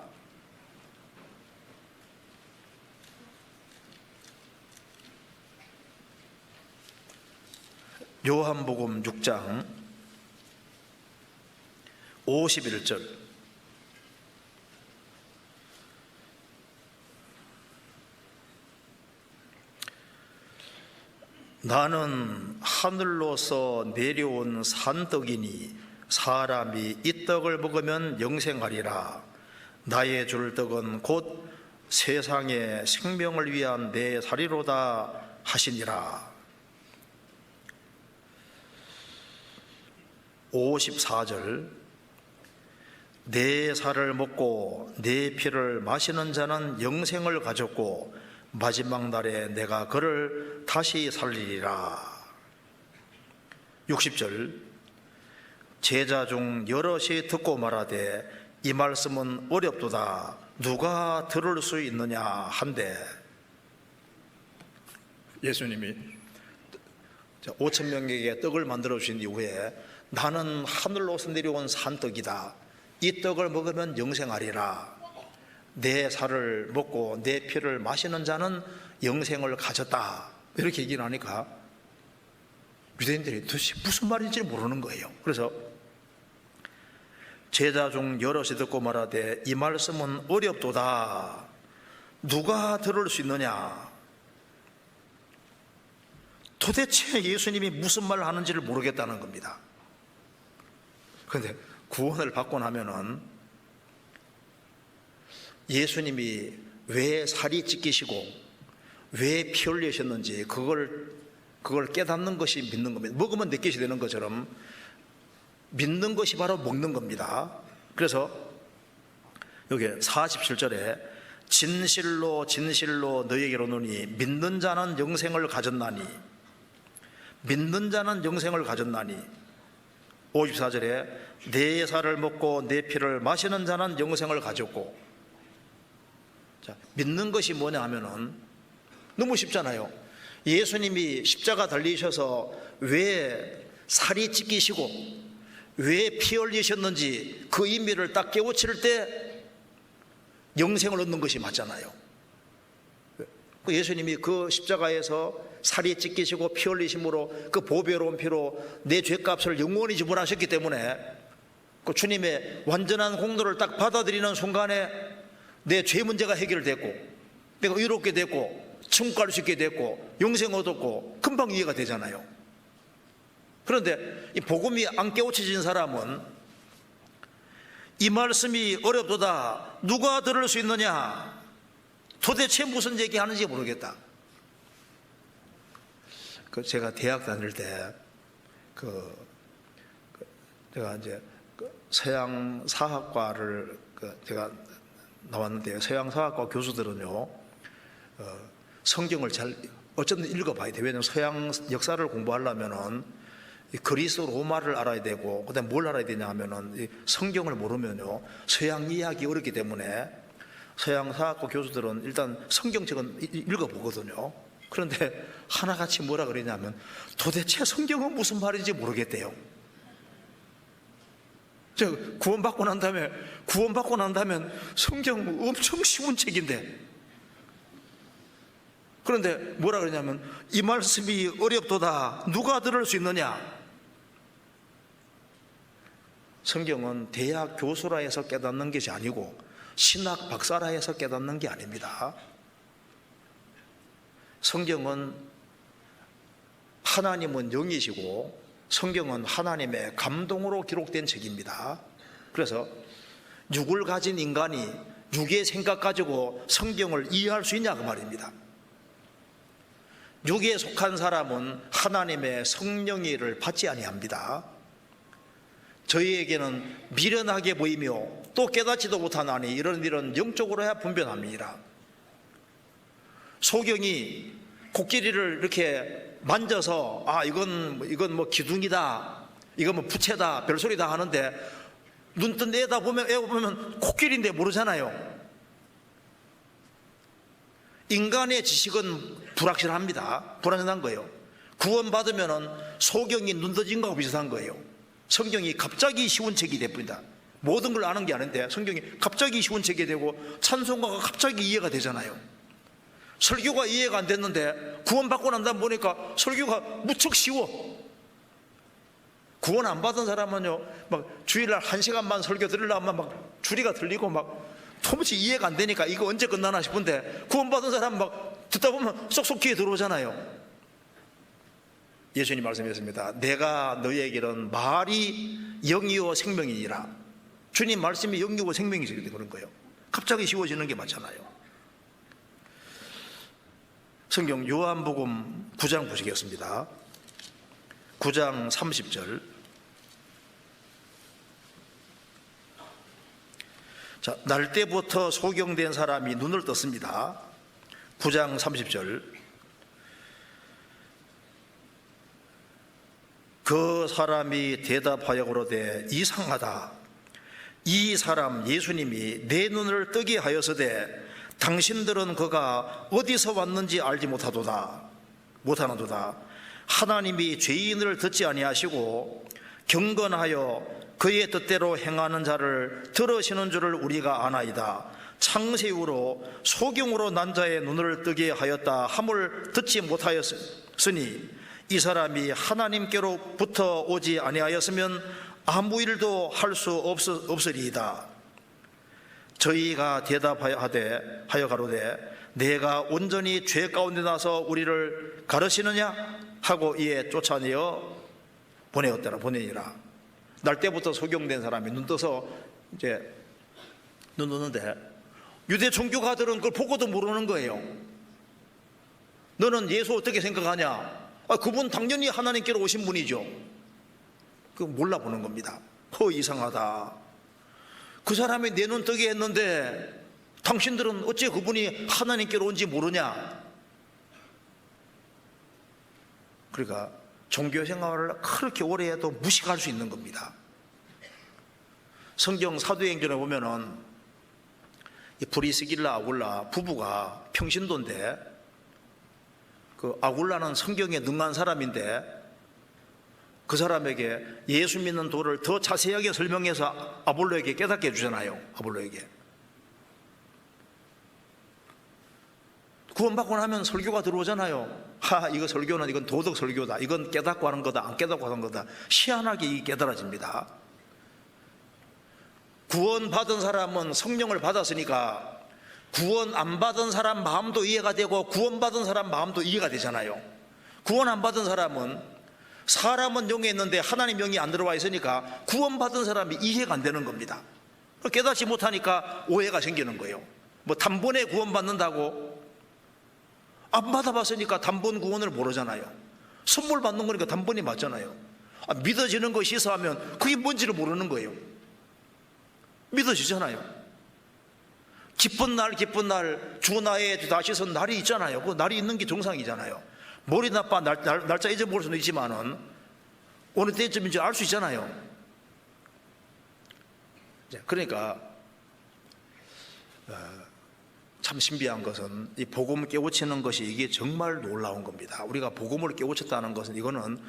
요한복음 6장 51절. 나는 하늘로서 내려온 산떡이니 사람이 이 떡을 먹으면 영생하리라. 나의 줄 떡은 곧 세상의 생명을 위한 내 살이로다 하시니라. 54절. 내 살을 먹고 내 피를 마시는 자는 영생을 가졌고 마지막 날에 내가 그를 다시 살리리라. 60절. 제자 중 여럿이 듣고 말하되 이 말씀은 어렵도다. 누가 들을 수 있느냐 한데, 예수님이 5,000명에게 떡을 만들어 주신 이후에 나는 하늘로서 내려온 산떡이다. 이 떡을 먹으면 영생하리라. 내 살을 먹고 내 피를 마시는 자는 영생을 가졌다. 이렇게 얘기를 하니까 유대인들이 도대체 무슨 말인지 모르는 거예요. 그래서 제자 중 여럿이 듣고 말하되 이 말씀은 어렵도다. 누가 들을 수 있느냐. 도대체 예수님이 무슨 말을 하는지를 모르겠다는 겁니다. 그런데 구원을 받고 나면은 예수님이 왜 살이 찢기시고 왜 피 흘리셨는지 그걸 깨닫는 것이 믿는 겁니다. 먹으면 내 것이 되는 것처럼 믿는 것이 바로 먹는 겁니다. 그래서 여기 47절에 진실로 진실로 너희에게로 오노니 믿는 자는 영생을 가졌나니, 믿는 자는 영생을 가졌나니. 54절에 내 살을 먹고 내 피를 마시는 자는 영생을 가졌고. 자, 믿는 것이 뭐냐 하면은 너무 쉽잖아요. 예수님이 십자가 달리셔서 왜 살이 찢기시고 왜 피 흘리셨는지 그 의미를 딱 깨우칠 때 영생을 얻는 것이 맞잖아요. 예수님이 그 십자가에서 살이 찢기시고 피 흘리심으로 그 보배로운 피로 내 죄값을 영원히 지불하셨기 때문에 그 주님의 완전한 공로를 딱 받아들이는 순간에 내 죄 문제가 해결됐고 내가 의롭게 됐고 천국 갈 수 있게 됐고 영생 얻었고 금방 이해가 되잖아요. 그런데 이 복음이 안 깨우쳐진 사람은 이 말씀이 어렵도다 누가 들을 수 있느냐, 도대체 무슨 얘기하는지 모르겠다. 제가 대학 다닐 때 제가 이제 서양 사학과를 제가 나왔는데, 서양 사학과 교수들은요 성경을 잘 어쨌든 읽어봐야 돼요. 왜냐하면 서양 역사를 공부하려면은 그리스 로마를 알아야 되고, 그다음에 뭘 알아야 되냐 하면은 성경을 모르면요 서양 이해하기 어렵기 때문에 서양 사학과 교수들은 일단 성경책은 읽어보거든요. 그런데 하나같이 뭐라 그러냐면 도대체 성경은 무슨 말인지 모르겠대요. 구원받고 난 다음에 성경 엄청 쉬운 책인데, 그런데 뭐라 그러냐면 이 말씀이 어렵도다 누가 들을 수 있느냐. 성경은 대학 교수라 해서 깨닫는 것이 아니고 신학 박사라 해서 깨닫는 게 아닙니다. 성경은 하나님은 영이시고 성경은 하나님의 감동으로 기록된 책입니다. 그래서 육을 가진 인간이 육의 생각 가지고 성경을 이해할 수 있냐 그 말입니다. 육에 속한 사람은 하나님의 성령의 일을 받지 아니합니다. 저희에게는 미련하게 보이며 또 깨닫지도 못하나니 이런 영적으로야 분별합니다. 소경이 코끼리를 이렇게 만져서 이건 뭐 기둥이다, 이건 뭐 부채다, 별소리다 하는데 눈뜬 애다 보면 코끼리인데 모르잖아요. 인간의 지식은 불확실한 거예요. 구원받으면 소경이 눈 떠진 거하고 비슷한 거예요. 성경이 갑자기 쉬운 책이 됩니다. 모든 걸 아는 게 아닌데 성경이 갑자기 쉬운 책이 되고 찬송가가 갑자기 이해가 되잖아요. 설교가 이해가 안 됐는데 구원받고 난 다음 보니까 설교가 무척 쉬워. 구원 안 받은 사람은요 막 주일날 1시간만 설교 들으려면 막 줄이가 들리고 막 도무지 이해가 안 되니까 이거 언제 끝나나 싶은데, 구원받은 사람 막 듣다 보면 쏙쏙 귀에 들어오잖아요. 예수님 말씀하셨습니다. 내가 너희에게는 말이 영이요 생명이니라. 주님 말씀이 영이고 생명이시기 때문에 그런 거예요. 갑자기 쉬워지는 게 맞잖아요. 성경 요한복음 9장 보시겠습니다. 9장 30절. 자, 날 때부터 소경된 사람이 눈을 떴습니다. 9장 30절. 그 사람이 대답하여 그러되 이상하다. 이 사람 예수님이 내 눈을 뜨게 하였으되 당신들은 그가 어디서 왔는지 알지 못하는도다. 하나님이 죄인을 듣지 아니하시고 경건하여 그의 뜻대로 행하는 자를 들으시는 줄을 우리가 아나이다. 창세후로 소경으로 난 자의 눈을 뜨게 하였다 함을 듣지 못하였으니 이 사람이 하나님께로부터 오지 아니하였으면 아무 일도 할 수 없으리이다. 저희가 대답하여 가로되 내가 온전히 죄 가운데 나서 우리를 가르치느냐 하고 이에 쫓아내어 보내니라. 날 때부터 소경된 사람이 눈 떠서 이제 눈 뜨는데 유대 종교가들은 그걸 보고도 모르는 거예요. 너는 예수 어떻게 생각하냐? 그분 당연히 하나님께로 오신 분이죠. 그거 몰라보는 겁니다. 이상하다. 그 사람이 내 눈 뜨게 했는데 당신들은 어째 그분이 하나님께로 온지 모르냐? 그러니까 종교 생활을 그렇게 오래 해도 무식할 수 있는 겁니다. 성경 사도행전에 보면은 이 브리스길라 아굴라 부부가 평신도인데, 그 아굴라는 성경에 능한 사람인데 그 사람에게 예수 믿는 도를 더 자세하게 설명해서 아볼로에게 깨닫게 해주잖아요. 아볼로에게 구원받고 나면 설교가 들어오잖아요. 이거 설교는, 이건 도덕 설교다, 이건 깨닫고 하는 거다, 안 깨닫고 하는 거다. 희한하게 이게 깨달아집니다. 구원받은 사람은 성령을 받았으니까 구원 안 받은 사람 마음도 이해가 되고 구원받은 사람 마음도 이해가 되잖아요. 구원 안 받은 사람은, 사람은 영에 있는데 하나님 영이 안 들어와 있으니까 구원받은 사람이 이해가 안 되는 겁니다. 깨닫지 못하니까 오해가 생기는 거예요. 뭐 단번에 구원받는다고, 안 받아봤으니까 단번 구원을 모르잖아요. 선물 받는 거니까 단번이 맞잖아요. 믿어지는 거 시사하면 그게 뭔지를 모르는 거예요. 믿어지잖아요. 기쁜 날 주나에 다시 선 날이 있잖아요. 그 날이 있는 게 정상이잖아요. 머리 나빠 날짜 잊어버릴 수는 있지만은 어느 때쯤인지 알 수 있잖아요. 그러니까 참 신비한 것은 이 복음을 깨우치는 것이 이게 정말 놀라운 겁니다. 우리가 복음을 깨우쳤다는 것은 이거는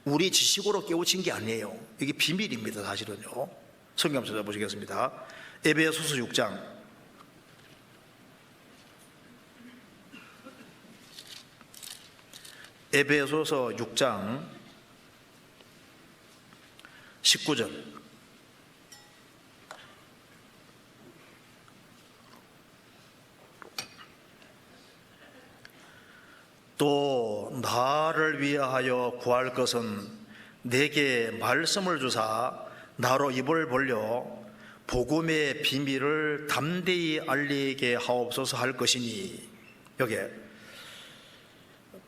우리 지식으로 깨우친 게 아니에요. 이게 비밀입니다. 사실은요. 성경 찾아보시겠습니다. 에베소서 6장 에베소서 6장 19절. 또 나를 위하여 구할 것은 내게 말씀을 주사 나로 입을 벌려 복음의 비밀을 담대히 알리게 하옵소서 할 것이니, 여기에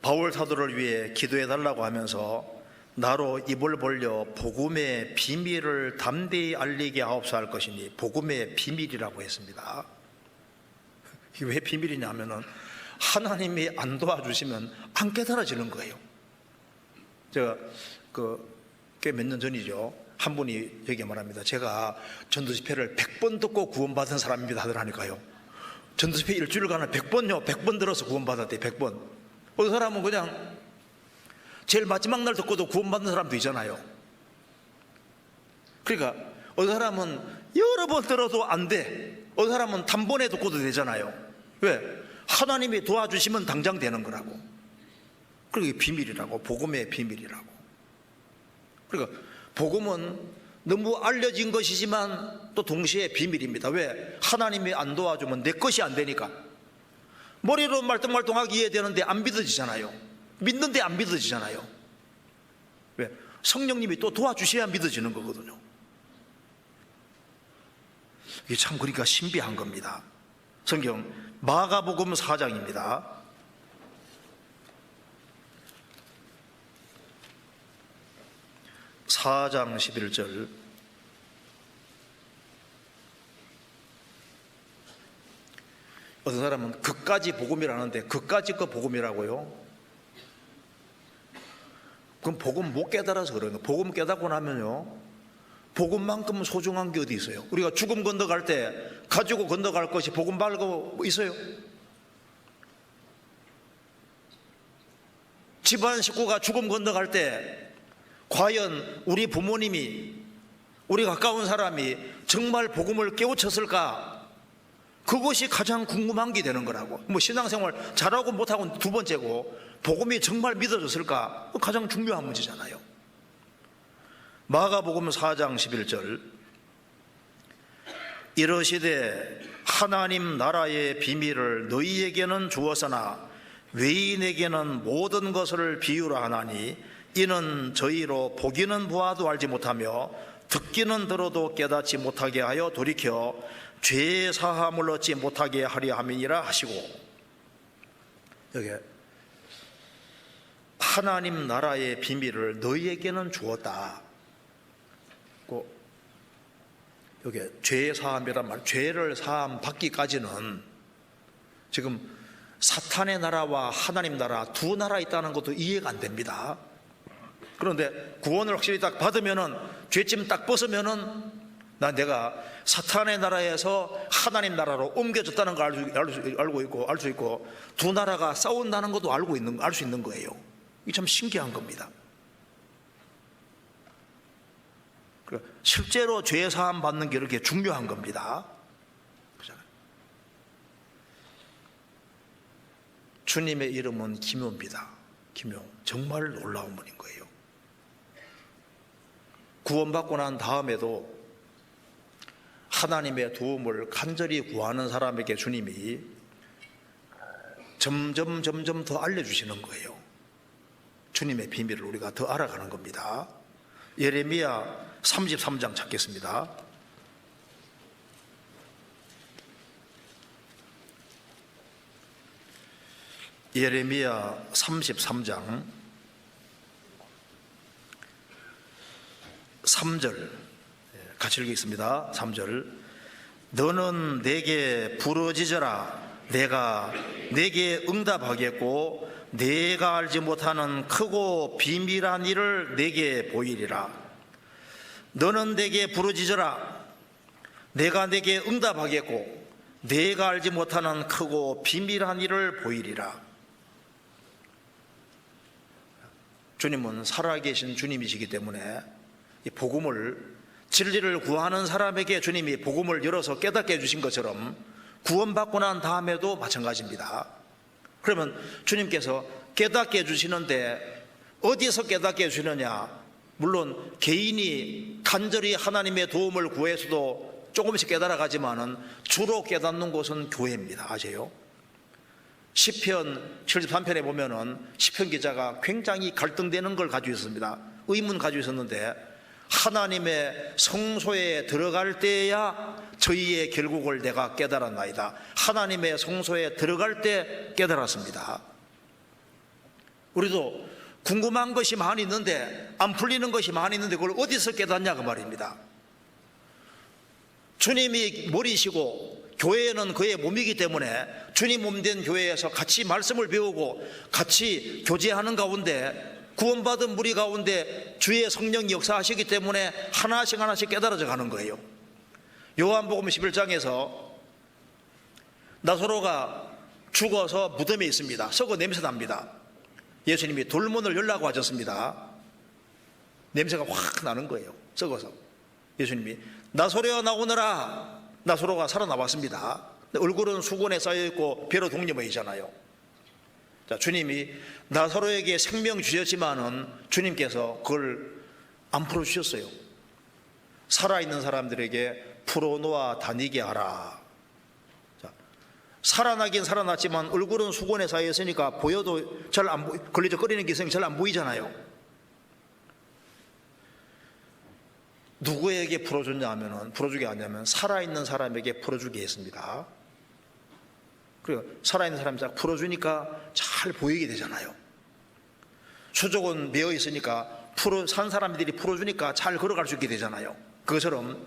바울 사도를 위해 기도해 달라고 하면서 나로 입을 벌려 복음의 비밀을 담대히 알리게 하옵소서 할 것이니, 복음의 비밀이라고 했습니다. 이게 왜 비밀이냐 하면은 하나님이 안 도와주시면 안 깨달아지는 거예요. 제가 꽤 몇 년 전이죠. 한 분이 여기 말합니다. 제가 전도집회를 100번 듣고 구원받은 사람입니다 하더라니까요. 전도집회 일주일간을 100번요 100번 들어서 구원받았대. 100번. 어떤 사람은 그냥 제일 마지막 날 듣고도 구원받는 사람도 있잖아요. 그러니까 어떤 사람은 여러 번 들어도 안 돼. 어떤 사람은 단번에 듣고도 되잖아요. 왜? 하나님이 도와주시면 당장 되는 거라고. 그게 비밀이라고. 복음의 비밀이라고. 그러니까 복음은 너무 알려진 것이지만 또 동시에 비밀입니다. 왜? 하나님이 안 도와주면 내 것이 안 되니까. 머리로 말똥말똥하게 이해되는데 안 믿어지잖아요. 믿는데 안 믿어지잖아요. 왜? 성령님이 또 도와주셔야 믿어지는 거거든요. 이게 참 그러니까 신비한 겁니다. 성경 마가복음 4장입니다. (4장 11절) 어떤 사람은 그까지 복음이라는데 그까지 거 복음이라고요? 그럼 복음 못 깨달아서 그래요. 복음 깨닫고 나면요, 복음만큼 소중한 게 어디 있어요? 우리가 죽음 건너갈 때 가지고 건너갈 것이 복음 말고 있어요? 집안 식구가 죽음 건너갈 때 과연 우리 부모님이, 우리 가까운 사람이 정말 복음을 깨우쳤을까? 그것이 가장 궁금한 게 되는 거라고. 뭐 신앙생활 잘하고 못하고 두 번째고, 복음이 정말 믿어졌을까? 가장 중요한 문제잖아요. 마가복음 4장 11절 이러시되 하나님 나라의 비밀을 너희에게는 주었으나 외인에게는 모든 것을 비유라 하나니 이는 저희로 보기는 보아도 알지 못하며 듣기는 들어도 깨닫지 못하게 하여 돌이켜 죄의 사함을 얻지 못하게 하려 함이니라 하시고, 여기 하나님 나라의 비밀을 너희에게는 주었다. 여기 죄 사함이란 말, 죄를 사함 받기까지는 지금 사탄의 나라와 하나님 나라 두 나라 있다는 것도 이해가 안 됩니다. 그런데 구원을 확실히 딱 받으면은, 죄짐 딱 벗으면은 내가 사탄의 나라에서 하나님 나라로 옮겨졌다는 걸 알 수 있고 두 나라가 싸운다는 것도 알 수 있는 거예요. 이게 참 신기한 겁니다. 실제로 죄 사함 받는 게 이렇게 중요한 겁니다. 주님의 이름은 기묘입니다. 기묘, 정말 놀라운 분인 거예요. 구원받고 난 다음에도 하나님의 도움을 간절히 구하는 사람에게 주님이 점점 더 알려주시는 거예요. 주님의 비밀을 우리가 더 알아가는 겁니다. 예레미야 33장 찾겠습니다. 예레미야 33장 3절 같이 읽겠습니다. 3절. 너는 내게 부르짖어라. 내가 내게 응답하겠고 내가 알지 못하는 크고 비밀한 일을 내게 보이리라. 너는 내게 부르짖어라. 내가 내게 응답하겠고 내가 알지 못하는 크고 비밀한 일을 보이리라. 주님은 살아계신 주님이시기 때문에 이 복음을, 진리를 구하는 사람에게 주님이 복음을 열어서 깨닫게 해주신 것처럼 구원받고 난 다음에도 마찬가지입니다. 그러면 주님께서 깨닫게 해주시는데 어디서 깨닫게 해주시느냐? 물론 개인이 간절히 하나님의 도움을 구해서도 조금씩 깨달아가지만은 주로 깨닫는 곳은 교회입니다. 아세요? 시편 73편에 보면은 시편 기자가 굉장히 갈등되는 걸 가지고 있습니다. 의문 가지고 있었는데, 하나님의 성소에 들어갈 때야 저희의 결국을 내가 깨달았나이다. 하나님의 성소에 들어갈 때 깨달았습니다. 우리도 궁금한 것이 많이 있는데, 안 풀리는 것이 많이 있는데 그걸 어디서 깨닫냐 그 말입니다. 주님이 머리시고 교회는 그의 몸이기 때문에 주님 몸 된 교회에서 같이 말씀을 배우고 같이 교제하는 가운데, 구원받은 무리 가운데 주의 성령이 역사하시기 때문에 하나씩 깨달아져 가는 거예요. 요한복음 11장에서 나사로가 죽어서 무덤에 있습니다. 썩어 냄새 납니다. 예수님이 돌문을 열라고 하셨습니다. 냄새가 확 나는 거예요. 썩어서. 예수님이 나사로야 나오너라. 나사로가 살아나왔습니다. 얼굴은 수건에 쌓여있고 벼로 독려보이잖아요. 자, 주님이 나사로에게 생명 주셨지만은 주님께서 그걸 안 풀어주셨어요. 살아있는 사람들에게 풀어놓아 다니게 하라. 자, 살아나긴 살아났지만 얼굴은 수건에 쌓여있으니까 보여도 잘 안 보이, 걸리적거리는 기성이 잘 안 보이잖아요. 누구에게 풀어주게 하냐면 살아있는 사람에게 풀어주게 했습니다. 그리고 살아있는 사람이 딱 풀어주니까 잘 보이게 되잖아요. 수족은 메어 있으니까 산 사람들이 풀어주니까 잘 걸어갈 수 있게 되잖아요. 그것처럼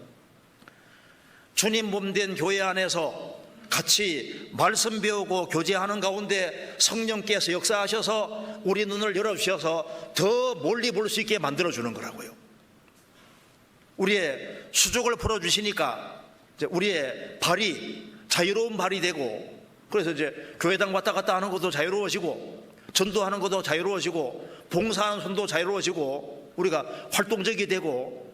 주님 몸된 교회 안에서 같이 말씀 배우고 교제하는 가운데 성령께서 역사하셔서 우리 눈을 열어주셔서 더 멀리 볼 수 있게 만들어주는 거라고요. 우리의 수족을 풀어주시니까 이제 우리의 발이 자유로운 발이 되고, 그래서 이제 교회당 왔다 갔다 하는 것도 자유로워지고, 전도하는 것도 자유로워지고, 봉사하는 손도 자유로워지고, 우리가 활동적이 되고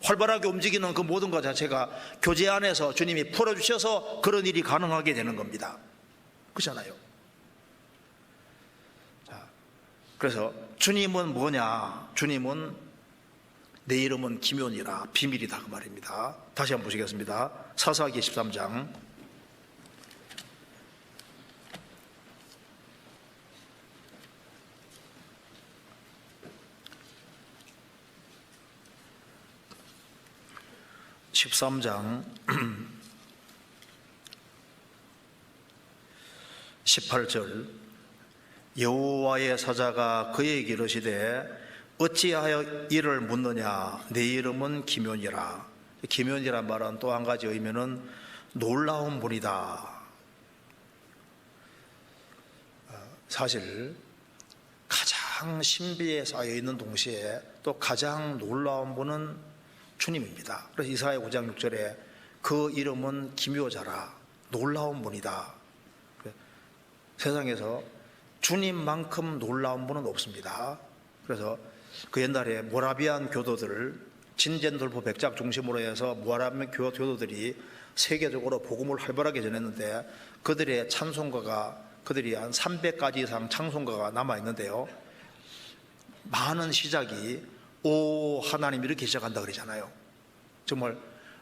활발하게 움직이는 그 모든 것 자체가 교제 안에서 주님이 풀어주셔서 그런 일이 가능하게 되는 겁니다. 그렇잖아요. 자, 그래서 주님은 뭐냐? 주님은 내 이름은 기묘니라, 비밀이다 그 말입니다. 다시 한번 보시겠습니다. 사사기 13장 13장 18절. 여호와의 사자가 그에게 이르시되 어찌하여 이를 묻느냐? 내 이름은 기묘니라. 기묘이란 말은 또 한 가지 의미는 놀라운 분이다. 사실 가장 신비에 쌓여 있는 동시에 또 가장 놀라운 분은 주님입니다. 그래서 이사야 5장 6절에 그 이름은 기묘자라, 놀라운 분이다. 세상에서 주님만큼 놀라운 분은 없습니다. 그래서 그 옛날에 모라비안 교도들, 진젠돌프 백작 중심으로 해서 모라비안 교도들이 세계적으로 복음을 활발하게 전했는데 그들의 찬송가가, 그들이 한 300가지 이상 찬송가가 남아있는데요, 많은 시작이 오 하나님 이렇게 시작한다 그러잖아요. 정말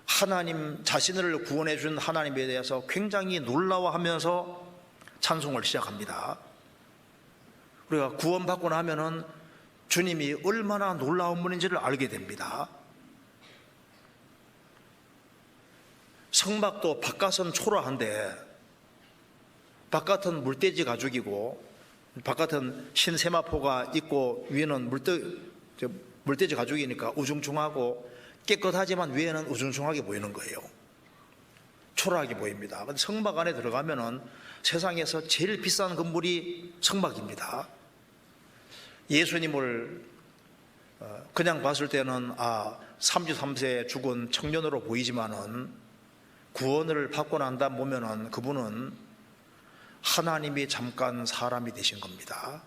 하나님 자신을 구원해 준 하나님에 대해서 굉장히 놀라워하면서 찬송을 시작합니다. 우리가 구원받고 나면은 주님이 얼마나 놀라운 분인지를 알게 됩니다. 성막도 바깥은 초라한데 바깥은 물돼지 가죽이고 바깥은 흰세마포가 있고 위에는 물돼지 가죽이니까 우중충하고 깨끗하지만 위에는 우중충하게 보이는 거예요. 초라하게 보입니다. 근데 성막 안에 들어가면은 세상에서 제일 비싼 건물이 성막입니다. 예수님을 그냥 봤을 때는 33세에 죽은 청년으로 보이지만은 구원을 받고 난 다음 보면은 그분은 하나님이 잠깐 사람이 되신 겁니다.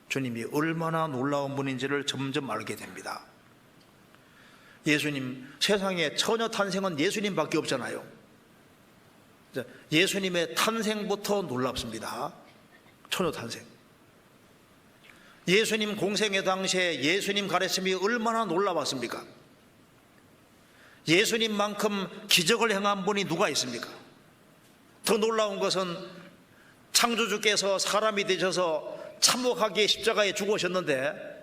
주님이 얼마나 놀라운 분인지를 점점 알게 됩니다. 예수님, 세상에 처녀 탄생은 예수님밖에 없잖아요. 예수님의 탄생부터 놀랍습니다. 처녀 탄생. 예수님 공생의 당시에 예수님 가르침이 얼마나 놀라웠습니까? 예수님만큼 기적을 행한 분이 누가 있습니까? 더 놀라운 것은 창조주께서 사람이 되셔서 참혹하게 십자가에 죽으셨는데,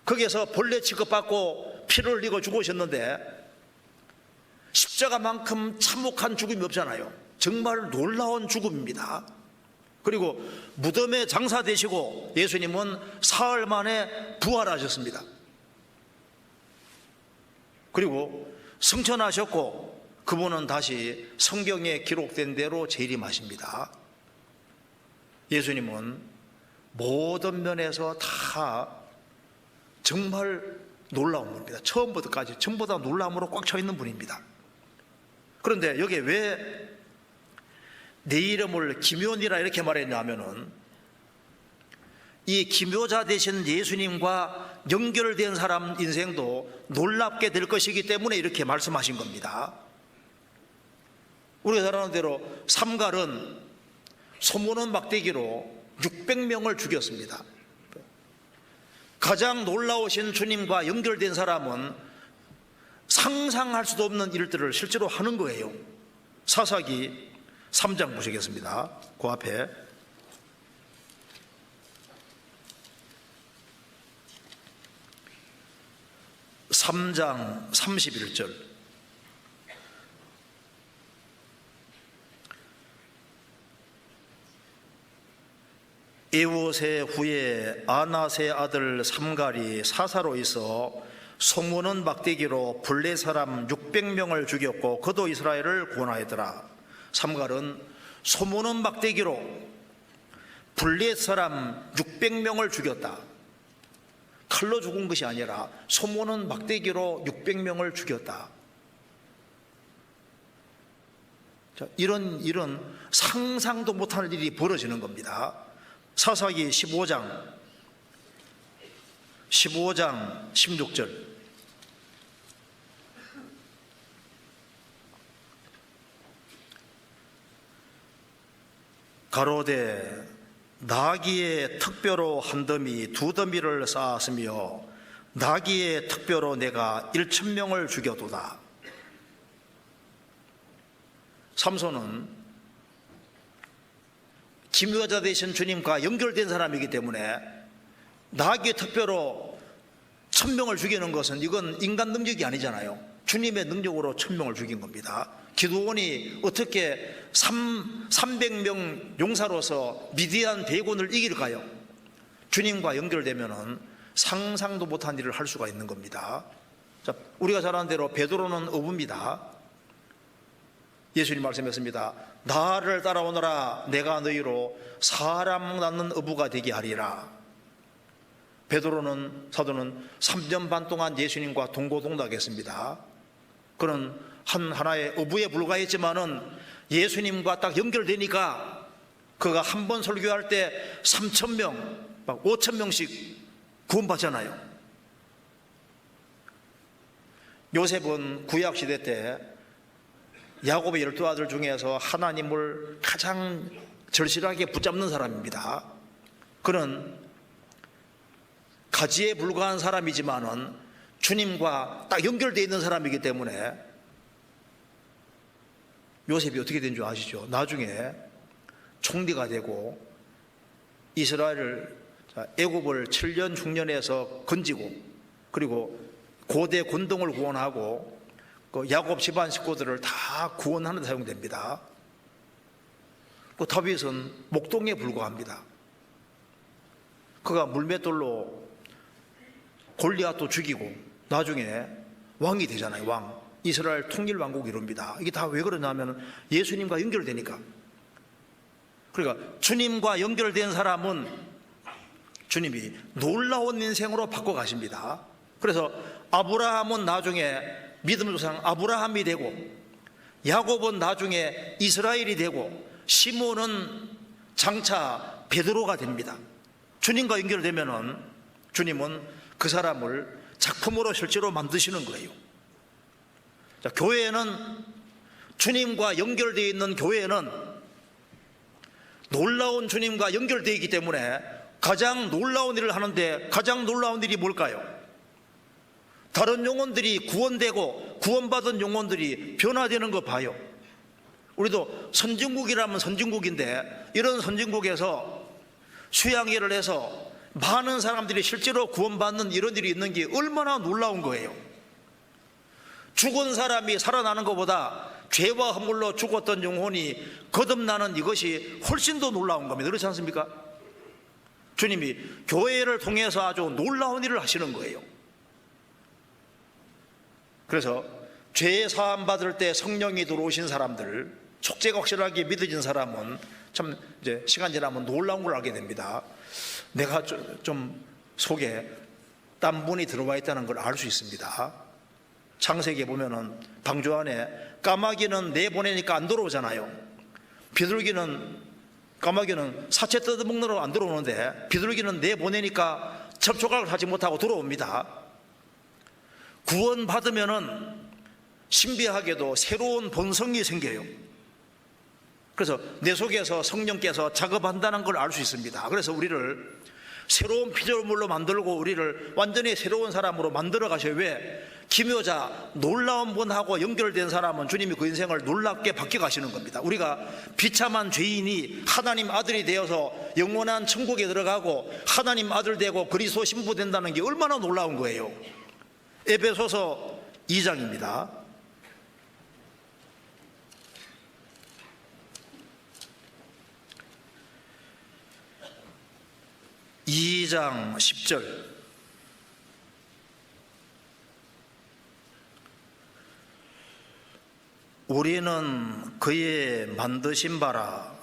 거기에서 벌레 취급받고 피를 흘리고 죽으셨는데 십자가만큼 참혹한 죽음이 없잖아요. 정말 놀라운 죽음입니다. 그리고 무덤에 장사되시고 예수님은 사흘 만에 부활하셨습니다. 그리고 승천하셨고 그분은 다시 성경에 기록된 대로 재림하십니다. 예수님은 모든 면에서 다 정말 놀라운 분입니다. 처음부터까지 전부 다 놀라움으로 꽉 차 있는 분입니다. 그런데 여기에 왜 내 이름을 기묘니라 이렇게 말했냐면은 이 기묘자 되신 예수님과 연결된 사람 인생도 놀랍게 될 것이기 때문에 이렇게 말씀하신 겁니다. 우리가 잘 아는 대로 삼갈은 소문은 막대기로 600명을 죽였습니다. 가장 놀라우신 주님과 연결된 사람은 상상할 수도 없는 일들을 실제로 하는 거예요. 사사기 3장 보시겠습니다. 그 앞에 3장 31절. 에우세 후에 아낫의 아들 삼갈이 사사로 있어 소문은 막대기로 블레 사람 600명을 죽였고 그도 이스라엘을 구원하였더라. 삼갈은 소문은 막대기로 블레 사람 600명을 죽였다. 칼로 죽은 것이 아니라 소문은 막대기로 600명을 죽였다. 자, 이런 상상도 못할 일이 벌어지는 겁니다. 사사기 15장 16절. 가로되 나귀의 특별로 한 더미 두 더미를 쌓았으며 나귀의 특별로 내가 1,000명을 죽여도다. 삼손은 기묘자 되신 주님과 연결된 사람이기 때문에 나귀의 특별로 1,000명을 죽이는 것은 이건 인간 능력이 아니잖아요. 주님의 능력으로 1,000명을 죽인 겁니다. 기드온이 어떻게 300명 용사로서 미디안 대군을 이길까요? 주님과 연결되면은 상상도 못한 일을 할 수가 있는 겁니다. 자, 우리가 잘 아는 대로 베드로는 어부입니다. 예수님 말씀했습니다. 나를 따라오너라. 내가 너희로 사람 낳는 어부가 되게 하리라. 베드로는 사도는 3년 반 동안 예수님과 동고동락했습니다. 그는 하나의 어부에 불과했지만은 예수님과 딱 연결되니까 그가 한 번 설교할 때 3,000명, 막 5,000명씩 구원받잖아요. 요셉은 구약시대 때 야곱의 12아들 중에서 하나님을 가장 절실하게 붙잡는 사람입니다. 그는 가지에 불과한 사람이지만은 주님과 딱 연결되어 있는 사람이기 때문에 요셉이 어떻게 된 줄 아시죠? 나중에 총리가 되고 이스라엘을 애굽을 7년 흉년에서 건지고 그리고 고대 군동을 구원하고 그 야곱 집안 식구들을 다 구원하는 데 사용됩니다. 그 다윗은 목동에 불과합니다. 그가 물맷돌로 골리앗도 죽이고 나중에 왕이 되잖아요. 왕. 이스라엘 통일 왕국이 이룹니다. 이게 다 왜 그러냐면 예수님과 연결되니까. 그러니까 주님과 연결된 사람은 주님이 놀라운 인생으로 바꿔 가십니다. 그래서 아브라함은 나중에 믿음의 조상 아브라함이 되고 야곱은 나중에 이스라엘이 되고 시몬은 장차 베드로가 됩니다. 주님과 연결되면은 주님은 그 사람을 작품으로 실제로 만드시는 거예요. 자, 교회는 주님과 연결되어 있는 교회는 놀라운 주님과 연결되어 있기 때문에 가장 놀라운 일을 하는데 가장 놀라운 일이 뭘까요? 다른 영혼들이 구원되고 구원받은 영혼들이 변화되는 거 봐요. 우리도 선진국이라면 선진국인데 이런 선진국에서 수양회를 해서 많은 사람들이 실제로 구원받는 이런 일이 있는 게 얼마나 놀라운 거예요. 죽은 사람이 살아나는 것보다 죄와 허물로 죽었던 영혼이 거듭나는 이것이 훨씬 더 놀라운 겁니다. 그렇지 않습니까? 주님이 교회를 통해서 아주 놀라운 일을 하시는 거예요. 그래서 죄 사함 받을 때 성령이 들어오신 사람들, 촉죄가 확실하게 믿어진 사람은 참 이제 시간 지나면 놀라운 걸 알게 됩니다. 내가 좀 속에 딴 분이 들어와 있다는 걸 알 수 있습니다. 창세기에 보면은 방주 안에 까마귀는 내보내니까 안 들어오잖아요. 비둘기는 까마귀는 사체 뜯어먹느라고 안 들어오는데 비둘기는 내보내니까 접촉을 하지 못하고 들어옵니다. 구원받으면은 신비하게도 새로운 본성이 생겨요. 그래서 내 속에서 성령께서 작업한다는 걸 알 수 있습니다. 그래서 우리를 새로운 피조물로 만들고 우리를 완전히 새로운 사람으로 만들어 가셔요. 왜? 기묘자 놀라운 분하고 연결된 사람은 주님이 그 인생을 놀랍게 바뀌어 가시는 겁니다. 우리가 비참한 죄인이 하나님 아들이 되어서 영원한 천국에 들어가고 하나님 아들 되고 그리스도 신부 된다는 게 얼마나 놀라운 거예요. 에베소서 2장입니다. (2장 10절) 우리는 그의 만드신 바라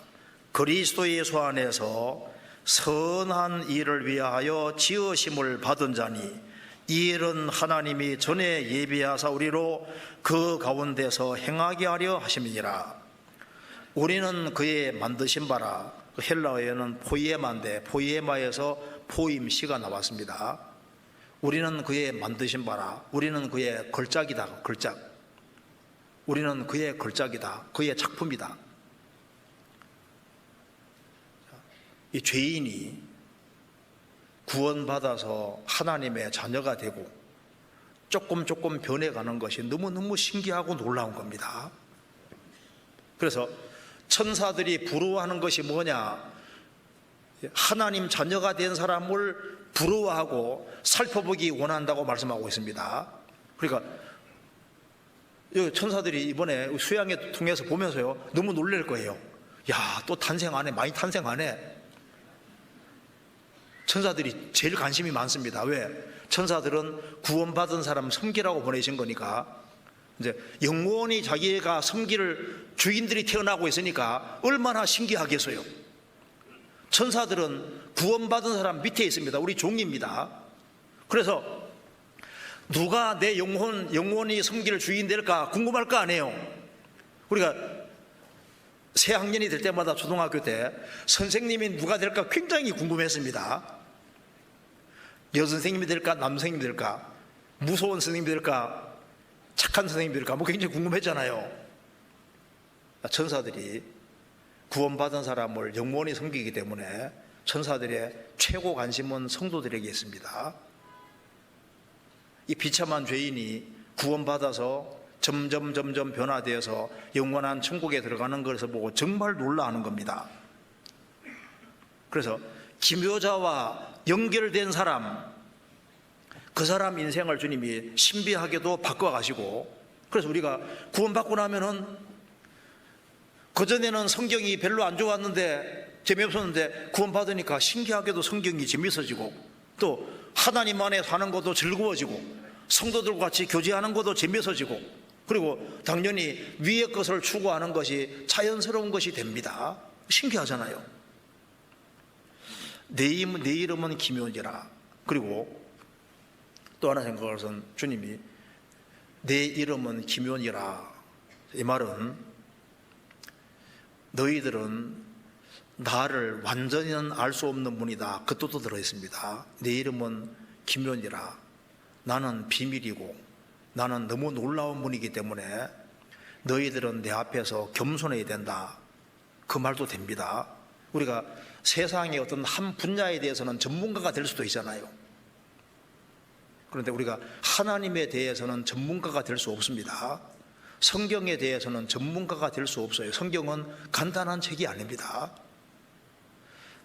그리스도 예수 안에서 선한 일을 위하여 지으심을 받은 자니 이 일은 하나님이 전에 예비하사 우리로 그 가운데서 행하게 하려 하심이니라. 우리는 그의 만드신 바라. 그 헬라어에는 포이에마인데 포이에마에서 포임시가 나왔습니다. 우리는 그의 만드신 바라. 우리는 그의 걸작이다. 걸작. 우리는 그의 걸작이다. 그의 작품이다. 이 죄인이 구원받아서 하나님의 자녀가 되고 조금 변해가는 것이 너무너무 신기하고 놀라운 겁니다. 그래서 천사들이 부러워하는 것이 뭐냐? 하나님 자녀가 된 사람을 부러워하고 살펴보기 원한다고 말씀하고 있습니다. 그러니까 천사들이 이번에 수양회 통해서 보면서요 너무 놀랄 거예요. 야, 또 탄생하네, 많이 탄생하네. 천사들이 제일 관심이 많습니다. 왜? 천사들은 구원받은 사람 섬기라고 보내신 거니까 이제 영원히 자기가 섬길 주인들이 태어나고 있으니까 얼마나 신기하겠어요. 천사들은 구원받은 사람 밑에 있습니다. 우리 종입니다. 그래서 누가 내 영원히 섬길 주인 될까 궁금할 거 아니에요. 우리가 새 학년이 될 때마다 초등학교 때 선생님이 누가 될까 굉장히 궁금했습니다. 여선생님이 될까 남선생님이 될까, 무서운 선생님이 될까 착한 선생님이 될까 뭐 굉장히 궁금했잖아요. 천사들이 구원받은 사람을 영원히 섬기기 때문에 천사들의 최고 관심은 성도들에게 있습니다. 이 비참한 죄인이 구원받아서 점점 변화되어서 영원한 천국에 들어가는 것을 보고 정말 놀라하는 겁니다. 그래서 기묘자와 연결된 사람, 그 사람 인생을 주님이 신비하게도 바꿔가시고, 그래서 우리가 구원받고 나면은 그전에는 성경이 별로 안 좋았는데 재미없었는데 구원받으니까 신기하게도 성경이 재미있어지고, 또 하나님 안에 사는 것도 즐거워지고, 성도들과 같이 교제하는 것도 재미있어지고, 그리고 당연히 위의 것을 추구하는 것이 자연스러운 것이 됩니다. 신기하잖아요. 내 이름은 기묘니라. 그리고 또 하나 생각할 것은 주님이 내 이름은 기묘니라, 이 말은 너희들은 나를 완전히는 알 수 없는 분이다, 그 뜻도 들어있습니다. 내 이름은 기묘니라, 나는 비밀이고 나는 너무 놀라운 분이기 때문에 너희들은 내 앞에서 겸손해야 된다, 그 말도 됩니다. 우리가 세상의 어떤 한 분야에 대해서는 전문가가 될 수도 있잖아요. 그런데 우리가 하나님에 대해서는 전문가가 될 수 없습니다. 성경에 대해서는 전문가가 될 수 없어요. 성경은 간단한 책이 아닙니다.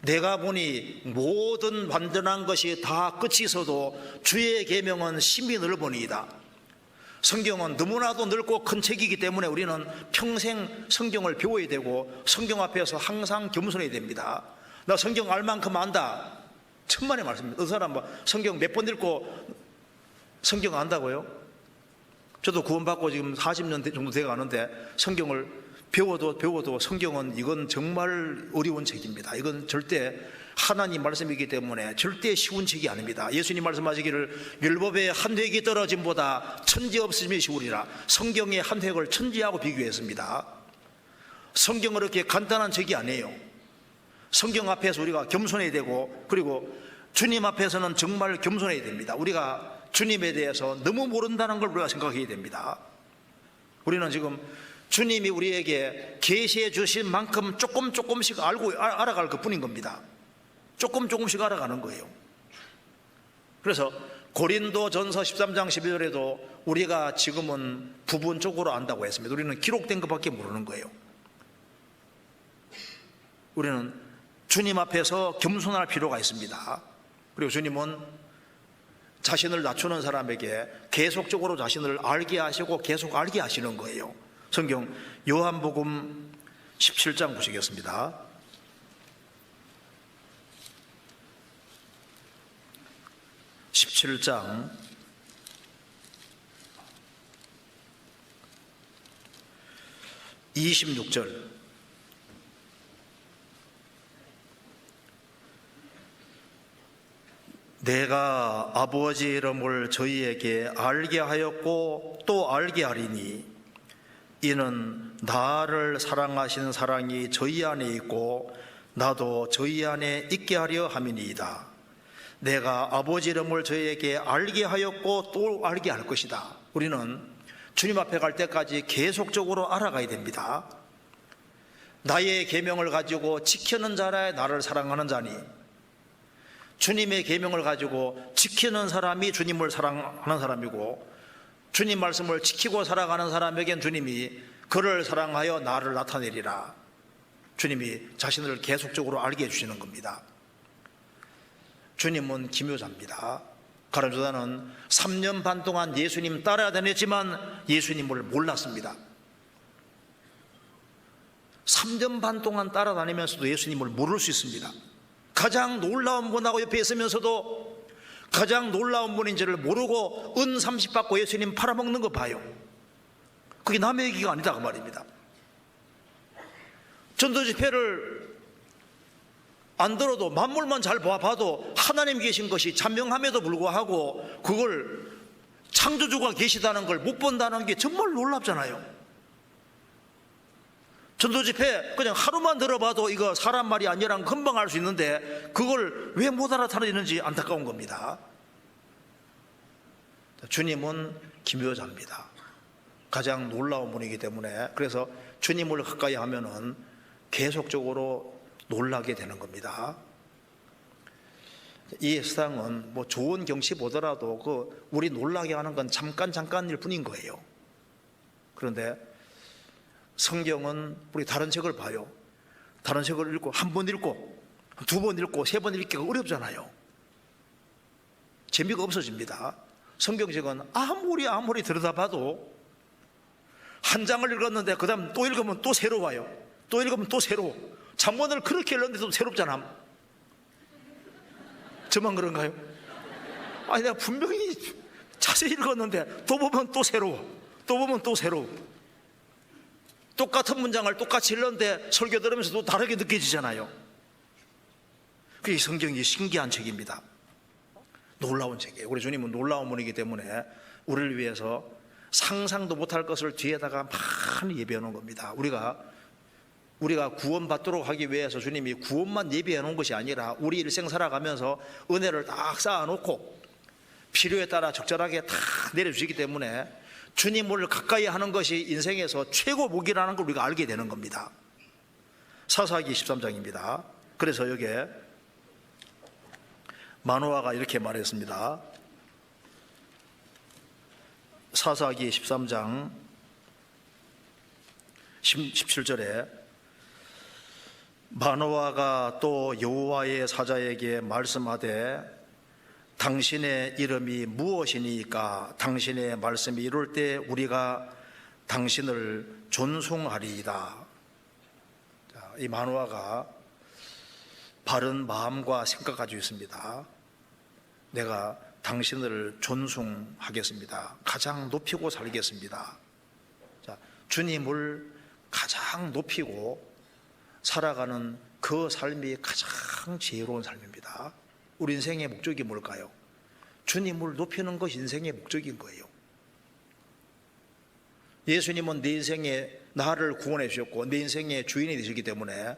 내가 보니 모든 완전한 것이 다 끝이 있어도 주의 계명은 심히 넓으니이다. 성경은 너무나도 넓고 큰 책이기 때문에 우리는 평생 성경을 배워야 되고 성경 앞에서 항상 겸손해야 됩니다. 나 성경 알 만큼 안다, 천만의 말씀입니다. 어느 사람 성경 몇 번 읽고 성경 안다고요? 저도 구원받고 지금 40년 정도 돼 가는데 성경을 배워도 성경은 이건 정말 어려운 책입니다. 이건 절대 하나님 말씀이기 때문에 절대 쉬운 책이 아닙니다. 예수님 말씀하시기를 율법의 한 획이 떨어짐보다 천지 없음이 쉬우리라. 성경의 한 획을 천지하고 비교했습니다. 성경은 그렇게 간단한 책이 아니에요. 성경 앞에서 우리가 겸손해야 되고, 그리고 주님 앞에서는 정말 겸손해야 됩니다. 우리가 주님에 대해서 너무 모른다는 걸 우리가 생각해야 됩니다. 우리는 지금 주님이 우리에게 계시해 주신 만큼 조금씩 알아갈 것 뿐인 겁니다. 조금씩 알아가는 거예요. 그래서 고린도전서 13장 12절에도 우리가 지금은 부분적으로 안다고 했습니다. 우리는 기록된 것밖에 모르는 거예요. 우리는 주님 앞에서 겸손할 필요가 있습니다. 그리고 주님은 자신을 낮추는 사람에게 계속적으로 자신을 알게 하시고 계속 알게 하시는 거예요. 성경 요한복음 17장 보시겠습니다. (17장) 26절. 내가 아버지 이름을 저희에게 알게 하였고 또 알게 하리니 이는 나를 사랑하신 사랑이 저희 안에 있고 나도 저희 안에 있게 하려 함이니이다. 내가 아버지 이름을 저희에게 알게 하였고 또 알게 할 것이다. 우리는 주님 앞에 갈 때까지 계속적으로 알아가야 됩니다. 나의 계명을 가지고 지키는 자라 나를 사랑하는 자니, 주님의 계명을 가지고 지키는 사람이 주님을 사랑하는 사람이고, 주님 말씀을 지키고 살아가는 사람에겐 주님이 그를 사랑하여 나를 나타내리라. 주님이 자신을 계속적으로 알게 해주시는 겁니다. 주님은 기묘자입니다. 가룟유다는 3년 반 동안 예수님 따라 다녔지만 예수님을 몰랐습니다. 3년 반 동안 따라다니면서도 예수님을 모를 수 있습니다. 가장 놀라운 분하고 옆에 있으면서도 가장 놀라운 분인지를 모르고 은 30 받고 예수님 팔아먹는 거 봐요. 그게 남의 얘기가 아니다 그 말입니다. 전도집회를 안 들어도 만물만 잘 봐도 하나님 계신 것이 잔명함에도 불구하고 그걸 창조주가 계시다는 걸 못 본다는 게 정말 놀랍잖아요. 전도집회 그냥 하루만 들어봐도 이거 사람 말이 아니라는 걸 금방 알 수 있는데 그걸 왜 못 알아차리는지 안타까운 겁니다. 주님은 기묘자입니다. 가장 놀라운 분이기 때문에 그래서 주님을 가까이 하면은 계속적으로 놀라게 되는 겁니다. 이 세상은 뭐 좋은 경치 보더라도 그 우리 놀라게 하는 건 잠깐일 뿐인 거예요. 그런데 성경은 우리 다른 책을 봐요. 다른 책을 읽고 한 번 읽고 두 번 읽고 세 번 읽기가 어렵잖아요. 재미가 없어집니다. 성경책은 아무리 들여다봐도 한 장을 읽었는데 그 다음 또 읽으면 또 새로워요. 또 읽으면 또 새로워. 잠언을 그렇게 읽었는데도 새롭잖아. 저만 그런가요? 아니 내가 분명히 자세히 읽었는데 또 보면 또 새로워. 또 보면 또 새로워. 똑같은 문장을 똑같이 읽는데 설교 들으면서도 다르게 느껴지잖아요. 그게 성경이 신기한 책입니다. 놀라운 책이에요. 우리 주님은 놀라운 분이기 때문에 우리를 위해서 상상도 못할 것을 뒤에다가 많이 예비해 놓은 겁니다. 우리가 구원받도록 하기 위해서 주님이 구원만 예비해 놓은 것이 아니라 우리 일생 살아가면서 은혜를 딱 쌓아놓고 필요에 따라 적절하게 다 내려주시기 때문에 주님을 가까이 하는 것이 인생에서 최고 복이라는 걸 우리가 알게 되는 겁니다. 사사기 13장입니다. 그래서 여기에 마노아가 이렇게 말했습니다. 사사기 13장 17절에 마노아가 또 여호와의 사자에게 말씀하되 당신의 이름이 무엇이니까 당신의 말씀이 이룰 때 우리가 당신을 존숭하리이다. 이 마노아가 바른 마음과 생각 가지고 있습니다. 내가 당신을 존숭하겠습니다. 가장 높이고 살겠습니다. 주님을 가장 높이고 살아가는 그 삶이 가장 지혜로운 삶입니다. 우리 인생의 목적이 뭘까요? 주님을 높이는 것이 인생의 목적인 거예요. 예수님은 내 인생에 나를 구원해 주셨고 내 인생의 주인이 되셨기 때문에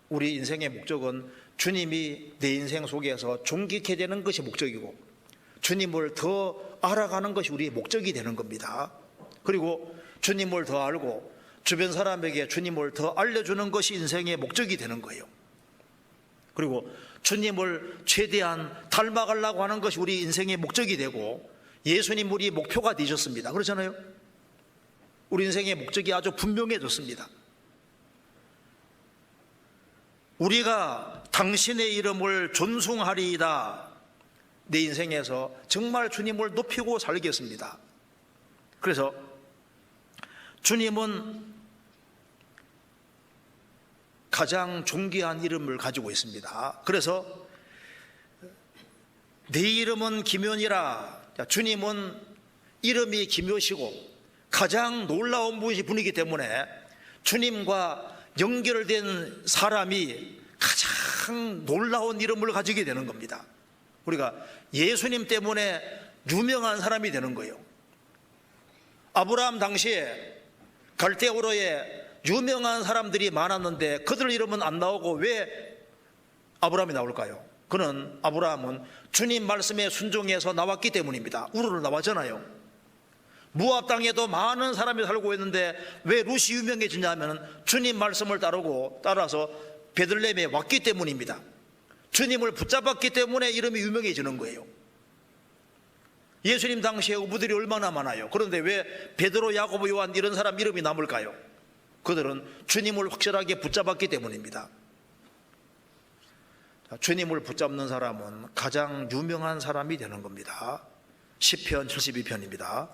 우리 인생의 목적은 주님이 내 인생 속에서 존귀케 되는 것이 목적이고 주님을 더 알아가는 것이 우리의 목적이 되는 겁니다. 그리고 주님을 더 알고 주변 사람에게 주님을 더 알려주는 것이 인생의 목적이 되는 거예요. 그리고 주님을 최대한 닮아가려고 하는 것이 우리 인생의 목적이 되고 예수님 우리 목표가 되셨습니다. 그렇잖아요. 우리 인생의 목적이 아주 분명해졌습니다. 우리가 당신의 이름을 존숭하리이다. 내 인생에서 정말 주님을 높이고 살겠습니다. 그래서 주님은 가장 존귀한 이름을 가지고 있습니다. 그래서 내 이름은 기묘니라. 주님은 이름이 기묘시고 가장 놀라운 분이기 때문에 주님과 연결된 사람이 가장 놀라운 이름을 가지게 되는 겁니다. 우리가 예수님 때문에 유명한 사람이 되는 거예요. 아브라함 당시에 갈대우르에 유명한 사람들이 많았는데 그들 이름은 안 나오고 왜 아브라함이 나올까요? 아브라함은 주님 말씀에 순종해서 나왔기 때문입니다. 우르로 나왔잖아요. 모압 땅에도 많은 사람이 살고 있는데 왜 룻이 유명해지냐면 주님 말씀을 따라서 베들레헴에 왔기 때문입니다. 주님을 붙잡았기 때문에 이름이 유명해지는 거예요. 예수님 당시에 어부들이 얼마나 많아요. 그런데 왜 베드로, 야고보, 요한 이런 사람 이름이 남을까요? 그들은 주님을 확실하게 붙잡았기 때문입니다. 주님을 붙잡는 사람은 가장 유명한 사람이 되는 겁니다. 시편 72편입니다.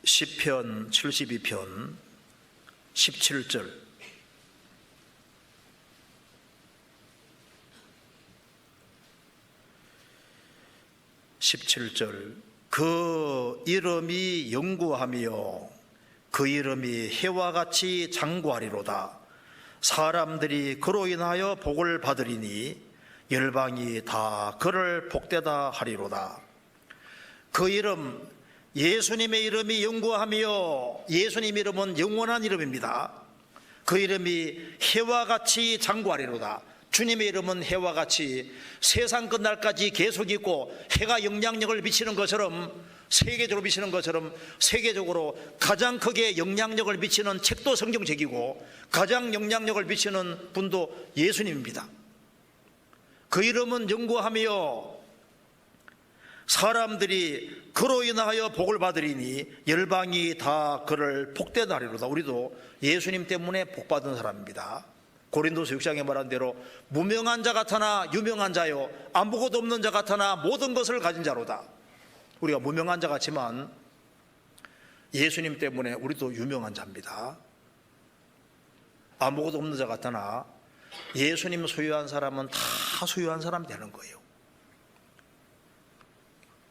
시편 72편 17절 17절 그 이름이 영구하며 그 이름이 해와 같이 장구하리로다. 사람들이 그로 인하여 복을 받으리니 열방이 다 그를 복되다 하리로다. 그 이름, 예수님의 이름이 영구하며 예수님 이름은 영원한 이름입니다. 그 이름이 해와 같이 장구하리로다. 주님의 이름은 해와 같이 세상 끝날까지 계속 있고 해가 영향력을 미치는 것처럼, 세계적으로 미치는 것처럼 세계적으로 가장 크게 영향력을 미치는 책도 성경책이고 가장 영향력을 미치는 분도 예수님입니다. 그 이름은 영구하며 사람들이 그로 인하여 복을 받으리니 열방이 다 그를 복되다 하리로다. 우리도 예수님 때문에 복받은 사람입니다. 고린도서 6장에 말한 대로 무명한 자 같으나 유명한 자요 아무것도 없는 자 같으나 모든 것을 가진 자로다. 우리가 무명한 자 같지만 예수님 때문에 우리도 유명한 자입니다. 아무것도 없는 자 같으나 예수님 소유한 사람은 다 소유한 사람 되는 거예요.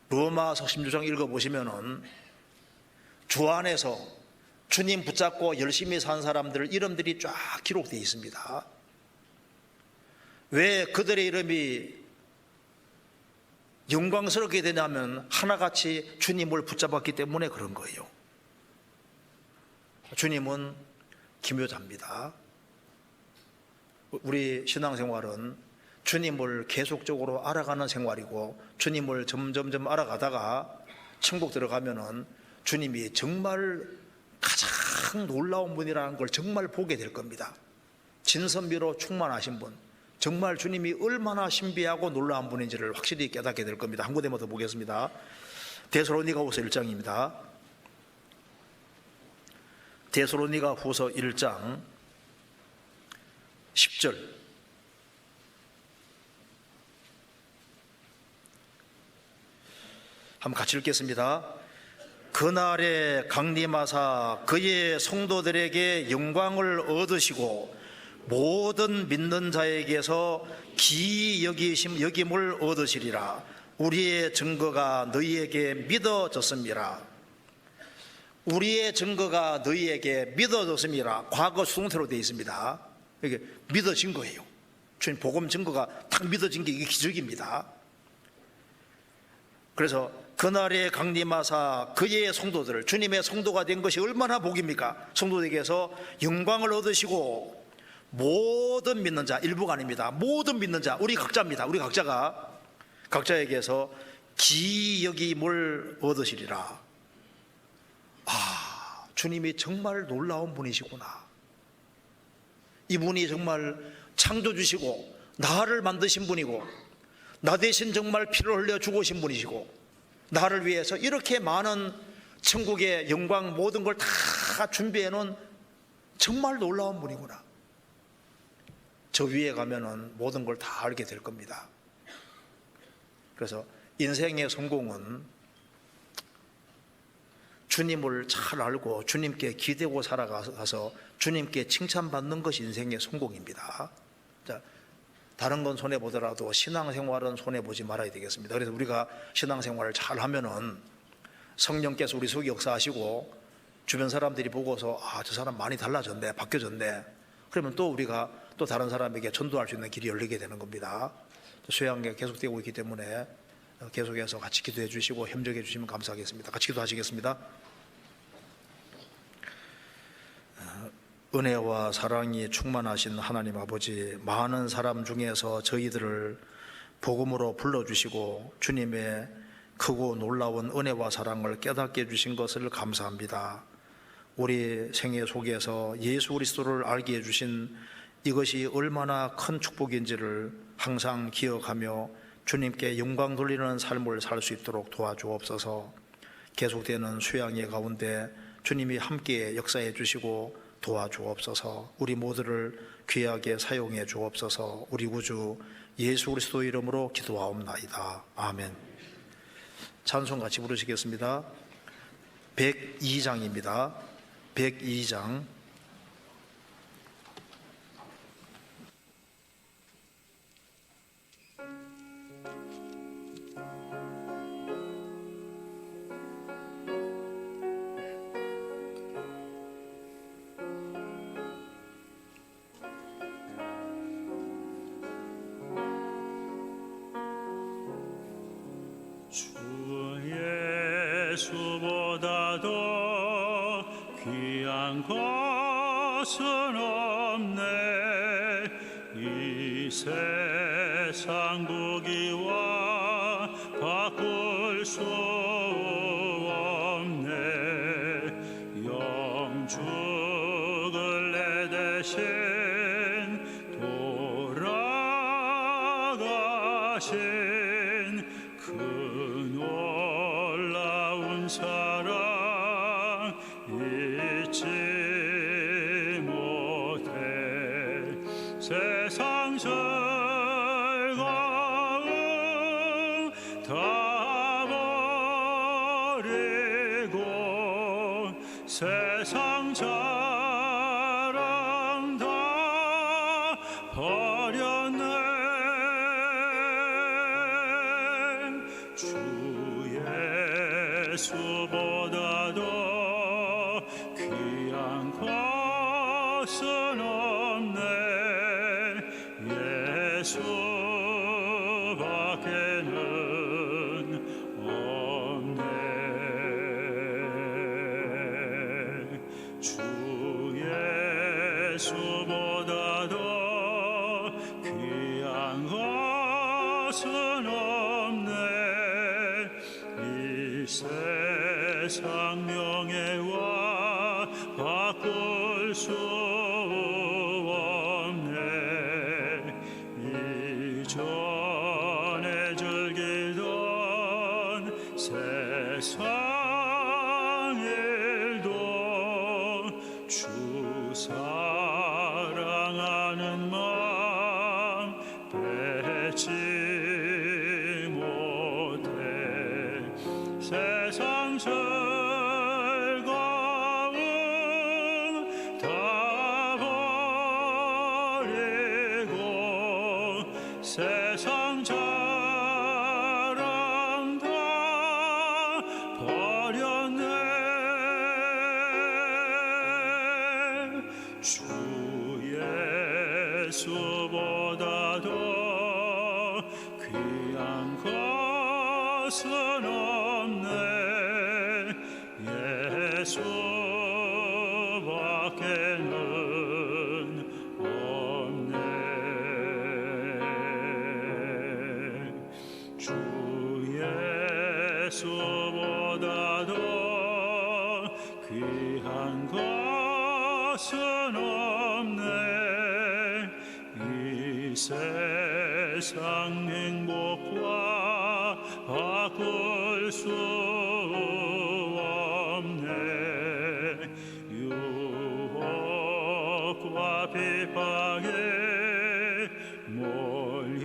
로마서 16장 읽어보시면은 주 안에서 주님 붙잡고 열심히 산 사람들 이름들이 쫙 기록되어 있습니다. 왜 그들의 이름이 영광스럽게 되냐면 하나같이 주님을 붙잡았기 때문에 그런 거예요. 주님은 기묘자입니다. 우리 신앙생활은 주님을 계속적으로 알아가는 생활이고 주님을 점점점 알아가다가 천국 들어가면은 주님이 정말 가장 놀라운 분이라는 걸 정말 보게 될 겁니다. 진선미로 충만하신 분, 정말 주님이 얼마나 신비하고 놀라운 분인지를 확실히 깨닫게 될 겁니다. 한 군데만 더 보겠습니다. 데살로니가후서 1장입니다. 데살로니가후서 1장 10절 한번 같이 읽겠습니다. 그날에 강림하사 그의 성도들에게 영광을 얻으시고 모든 믿는 자에게서 기이 여김을 얻으시리라. 우리의 증거가 너희에게 믿어졌습니다. 우리의 증거가 너희에게 믿어졌습니다. 과거 수동태로 되어 있습니다. 이게 믿어진 거예요. 주님 복음 증거가 딱 믿어진 게 이게 기적입니다. 그래서 그날에 강림하사 그의 성도들을, 주님의 성도가 된 것이 얼마나 복입니까? 성도들에게서 영광을 얻으시고 모든 믿는 자, 일부가 아닙니다. 모든 믿는 자, 우리 각자입니다. 우리 각자에게서 기여김을 얻으시리라. 주님이 정말 놀라운 분이시구나. 이분이 정말 창조주시고 나를 만드신 분이고 나 대신 정말 피를 흘려 죽으신 분이시고 나를 위해서 이렇게 많은 천국의 영광 모든 걸 다 준비해 놓은 정말 놀라운 분이구나. 저 위에 가면은 모든 걸 다 알게 될 겁니다. 그래서 인생의 성공은 주님을 잘 알고 주님께 기대고 살아가서 주님께 칭찬받는 것이 인생의 성공입니다. 자, 다른 건 손해보더라도 신앙생활은 손해보지 말아야 되겠습니다. 그래서 우리가 신앙생활을 잘 하면은 성령께서 우리 속에 역사하시고 주변 사람들이 보고서 저 사람 많이 달라졌네, 바뀌어졌네. 그러면 또 우리가 또 다른 사람에게 전도할 수 있는 길이 열리게 되는 겁니다. 수양회 계속되고 있기 때문에 계속해서 같이 기도해 주시고 협력해 주시면 감사하겠습니다. 같이 기도하시겠습니다. 은혜와 사랑이 충만하신 하나님 아버지, 많은 사람 중에서 저희들을 복음으로 불러주시고 주님의 크고 놀라운 은혜와 사랑을 깨닫게 해주신 것을 감사합니다. 우리 생애 속에서 예수 그리스도를 알게 해주신 이것이 얼마나 큰 축복인지를 항상 기억하며 주님께 영광 돌리는 삶을 살 수 있도록 도와주옵소서. 계속되는 수양회 가운데 주님이 함께 역사해 주시고 도와주옵소서. 우리 모두를 귀하게 사용해 주옵소서. 우리 구주 예수 그리스도 이름으로 기도하옵나이다. 아멘. 찬송 같이 부르시겠습니다. 102장입니다. 102장. 주 예수보다 더 귀한 것은 없네. 이 세상 부귀와 바꿀 수 없네. 영죽을 내 대신 돌아가신 그 놀라운 사랑 잊지 못해. 세상 즐거움 다 버리고 세상 자랑 다 버렸네. 주 예수보다 더 귀한 것은 없네. 예수밖에는 없네. 주 예수보다 더 귀한 것은 없네. 이 세상 명예와 바꿀 수 없네. 이전에 즐기던 세상 일도 주 사랑하는 마음 뺏지 못해. 세상 즐거움 다 버리고 세상 자랑 다 버렸네. 주 예수보다 더 귀한 것은 없네. 예수밖에는 없네. 주 예수보다 더 귀한 것은 없네. 이 세상 행복과 바꿀 수 없네. 유혹과 비방에 몰려와도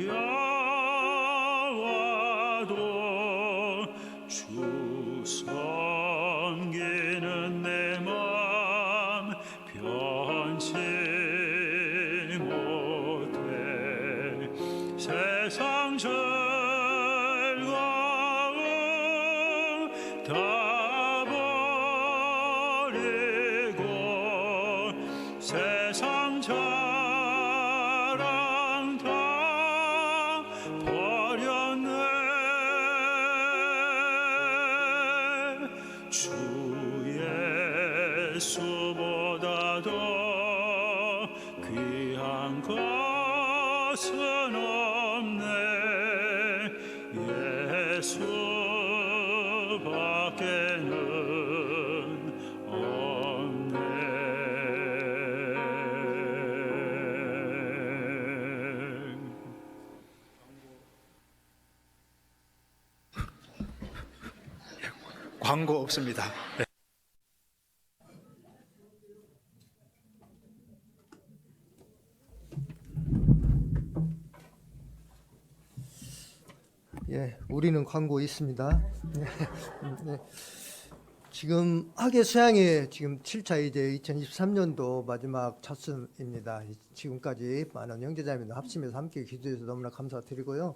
주 섬기는 내 맘 변치 못해. 세상 즐거움 다 버리고 세상 자랑 다 버렸네. 주 예수보다 더 귀한 것은 없네. 예수밖에는 없네. 광고 없습니다. 네. 예, 우리는 광고 있습니다. 네. 지금 학예 수양회 지금 7차 이제 2023년도 마지막 차순입니다. 지금까지 많은 형제자매들 합심해서 함께 기도해서 너무나 감사드리고요.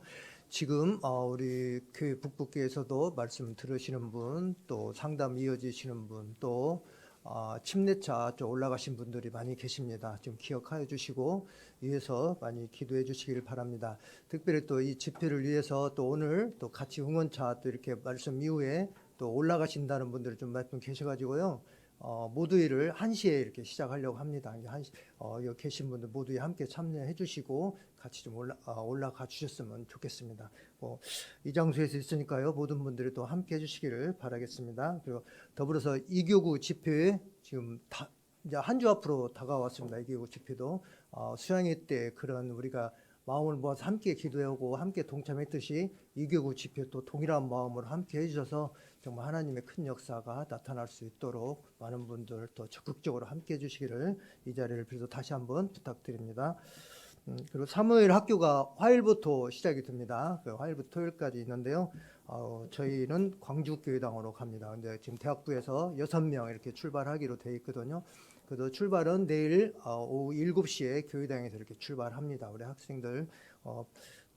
지금 우리 교회 북북교에서도 말씀 들으시는 분, 또 상담 이어지시는 분, 또 침례차 좀 올라가신 분들이 많이 계십니다. 좀 기억하여 주시고 위해서 많이 기도해 주시길 바랍니다. 특별히 또 이 집회를 위해서 또 오늘 또 같이 응원차 또 이렇게 말씀 이후에 또 올라가신다는 분들이 좀 몇 분 계셔가지고요. 모두 일을 1시에 이렇게 시작하려고 합니다. 여기 계신 분들 모두 함께 참여해 주시고 같이 좀 올라가 주셨으면 좋겠습니다. 이 장소에서 있으니까요. 모든 분들이 또 함께 해 주시기를 바라겠습니다. 그리고 더불어서 이교구 집회 지금 이제 한 주 앞으로 다가왔습니다. 이교구 집회도 수양회 때 그런 우리가 마음을 모아서 함께 기도하고 함께 동참했듯이 이교구 집회 또 동일한 마음으로 함께 해주셔서 정말 하나님의 큰 역사가 나타날 수 있도록 많은 분들 더 적극적으로 함께 해주시기를 이 자리를 빌어서 다시 한번 부탁드립니다. 그리고 사무엘 학교가 화요일부터 시작이 됩니다. 화요일부터 토요일까지 있는데요. 저희는 광주교회당으로 갑니다. 근데 지금 대학부에서 6명 이렇게 출발하기로 되어 있거든요. 그래서 출발은 내일 오후 7시에 교회당에서 이렇게 출발합니다. 우리 학생들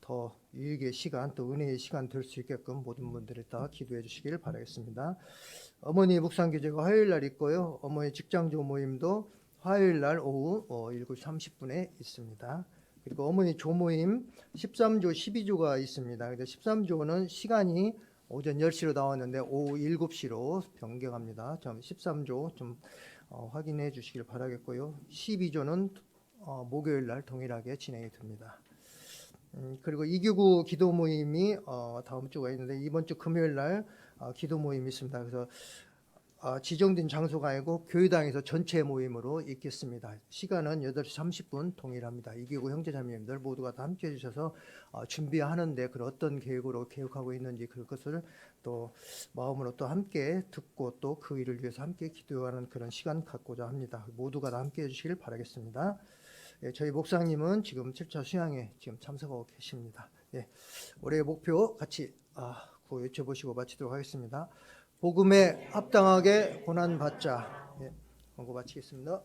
더 유익의 시간 또 은혜의 시간 될 수 있게끔 모든 분들이 다 기도해 주시기를 바라겠습니다. 어머니 묵상 교제가 화요일 날 있고요. 어머니 직장조 모임도 화요일 날 오후 7시 30분에 있습니다. 그리고 어머니 조모임 13조 12조가 있습니다. 근데 13조는 시간이 오전 10시로 나왔는데 오후 7시로 변경합니다. 13조 좀 확인해 주시길 바라겠고요. 12조는 목요일 날 동일하게 진행이 됩니다. 그리고 이교구 기도 모임이 다음 주가 있는데 이번 주 금요일 날 기도 모임이 있습니다. 그래서 지정된 장소가 아니고 교회당에서 전체 모임으로 있겠습니다. 시간은 8시 30분 동일합니다. 이교구 형제자매님들 모두가 다 함께 해주셔서 준비하는데 그런 어떤 계획으로 계획하고 있는지 그것을 또 마음으로 또 함께 듣고 또 그 일을 위해서 함께 기도하는 그런 시간 갖고자 합니다. 모두가 다 함께 해주시길 바라겠습니다. 예, 저희 목사님은 지금 7차 수양에 지금 참석하고 계십니다. 예, 올해의 목표 같이 구호 외쳐보시고 마치도록 하겠습니다. 복음에 합당하게 고난받자. 예, 권고 마치겠습니다.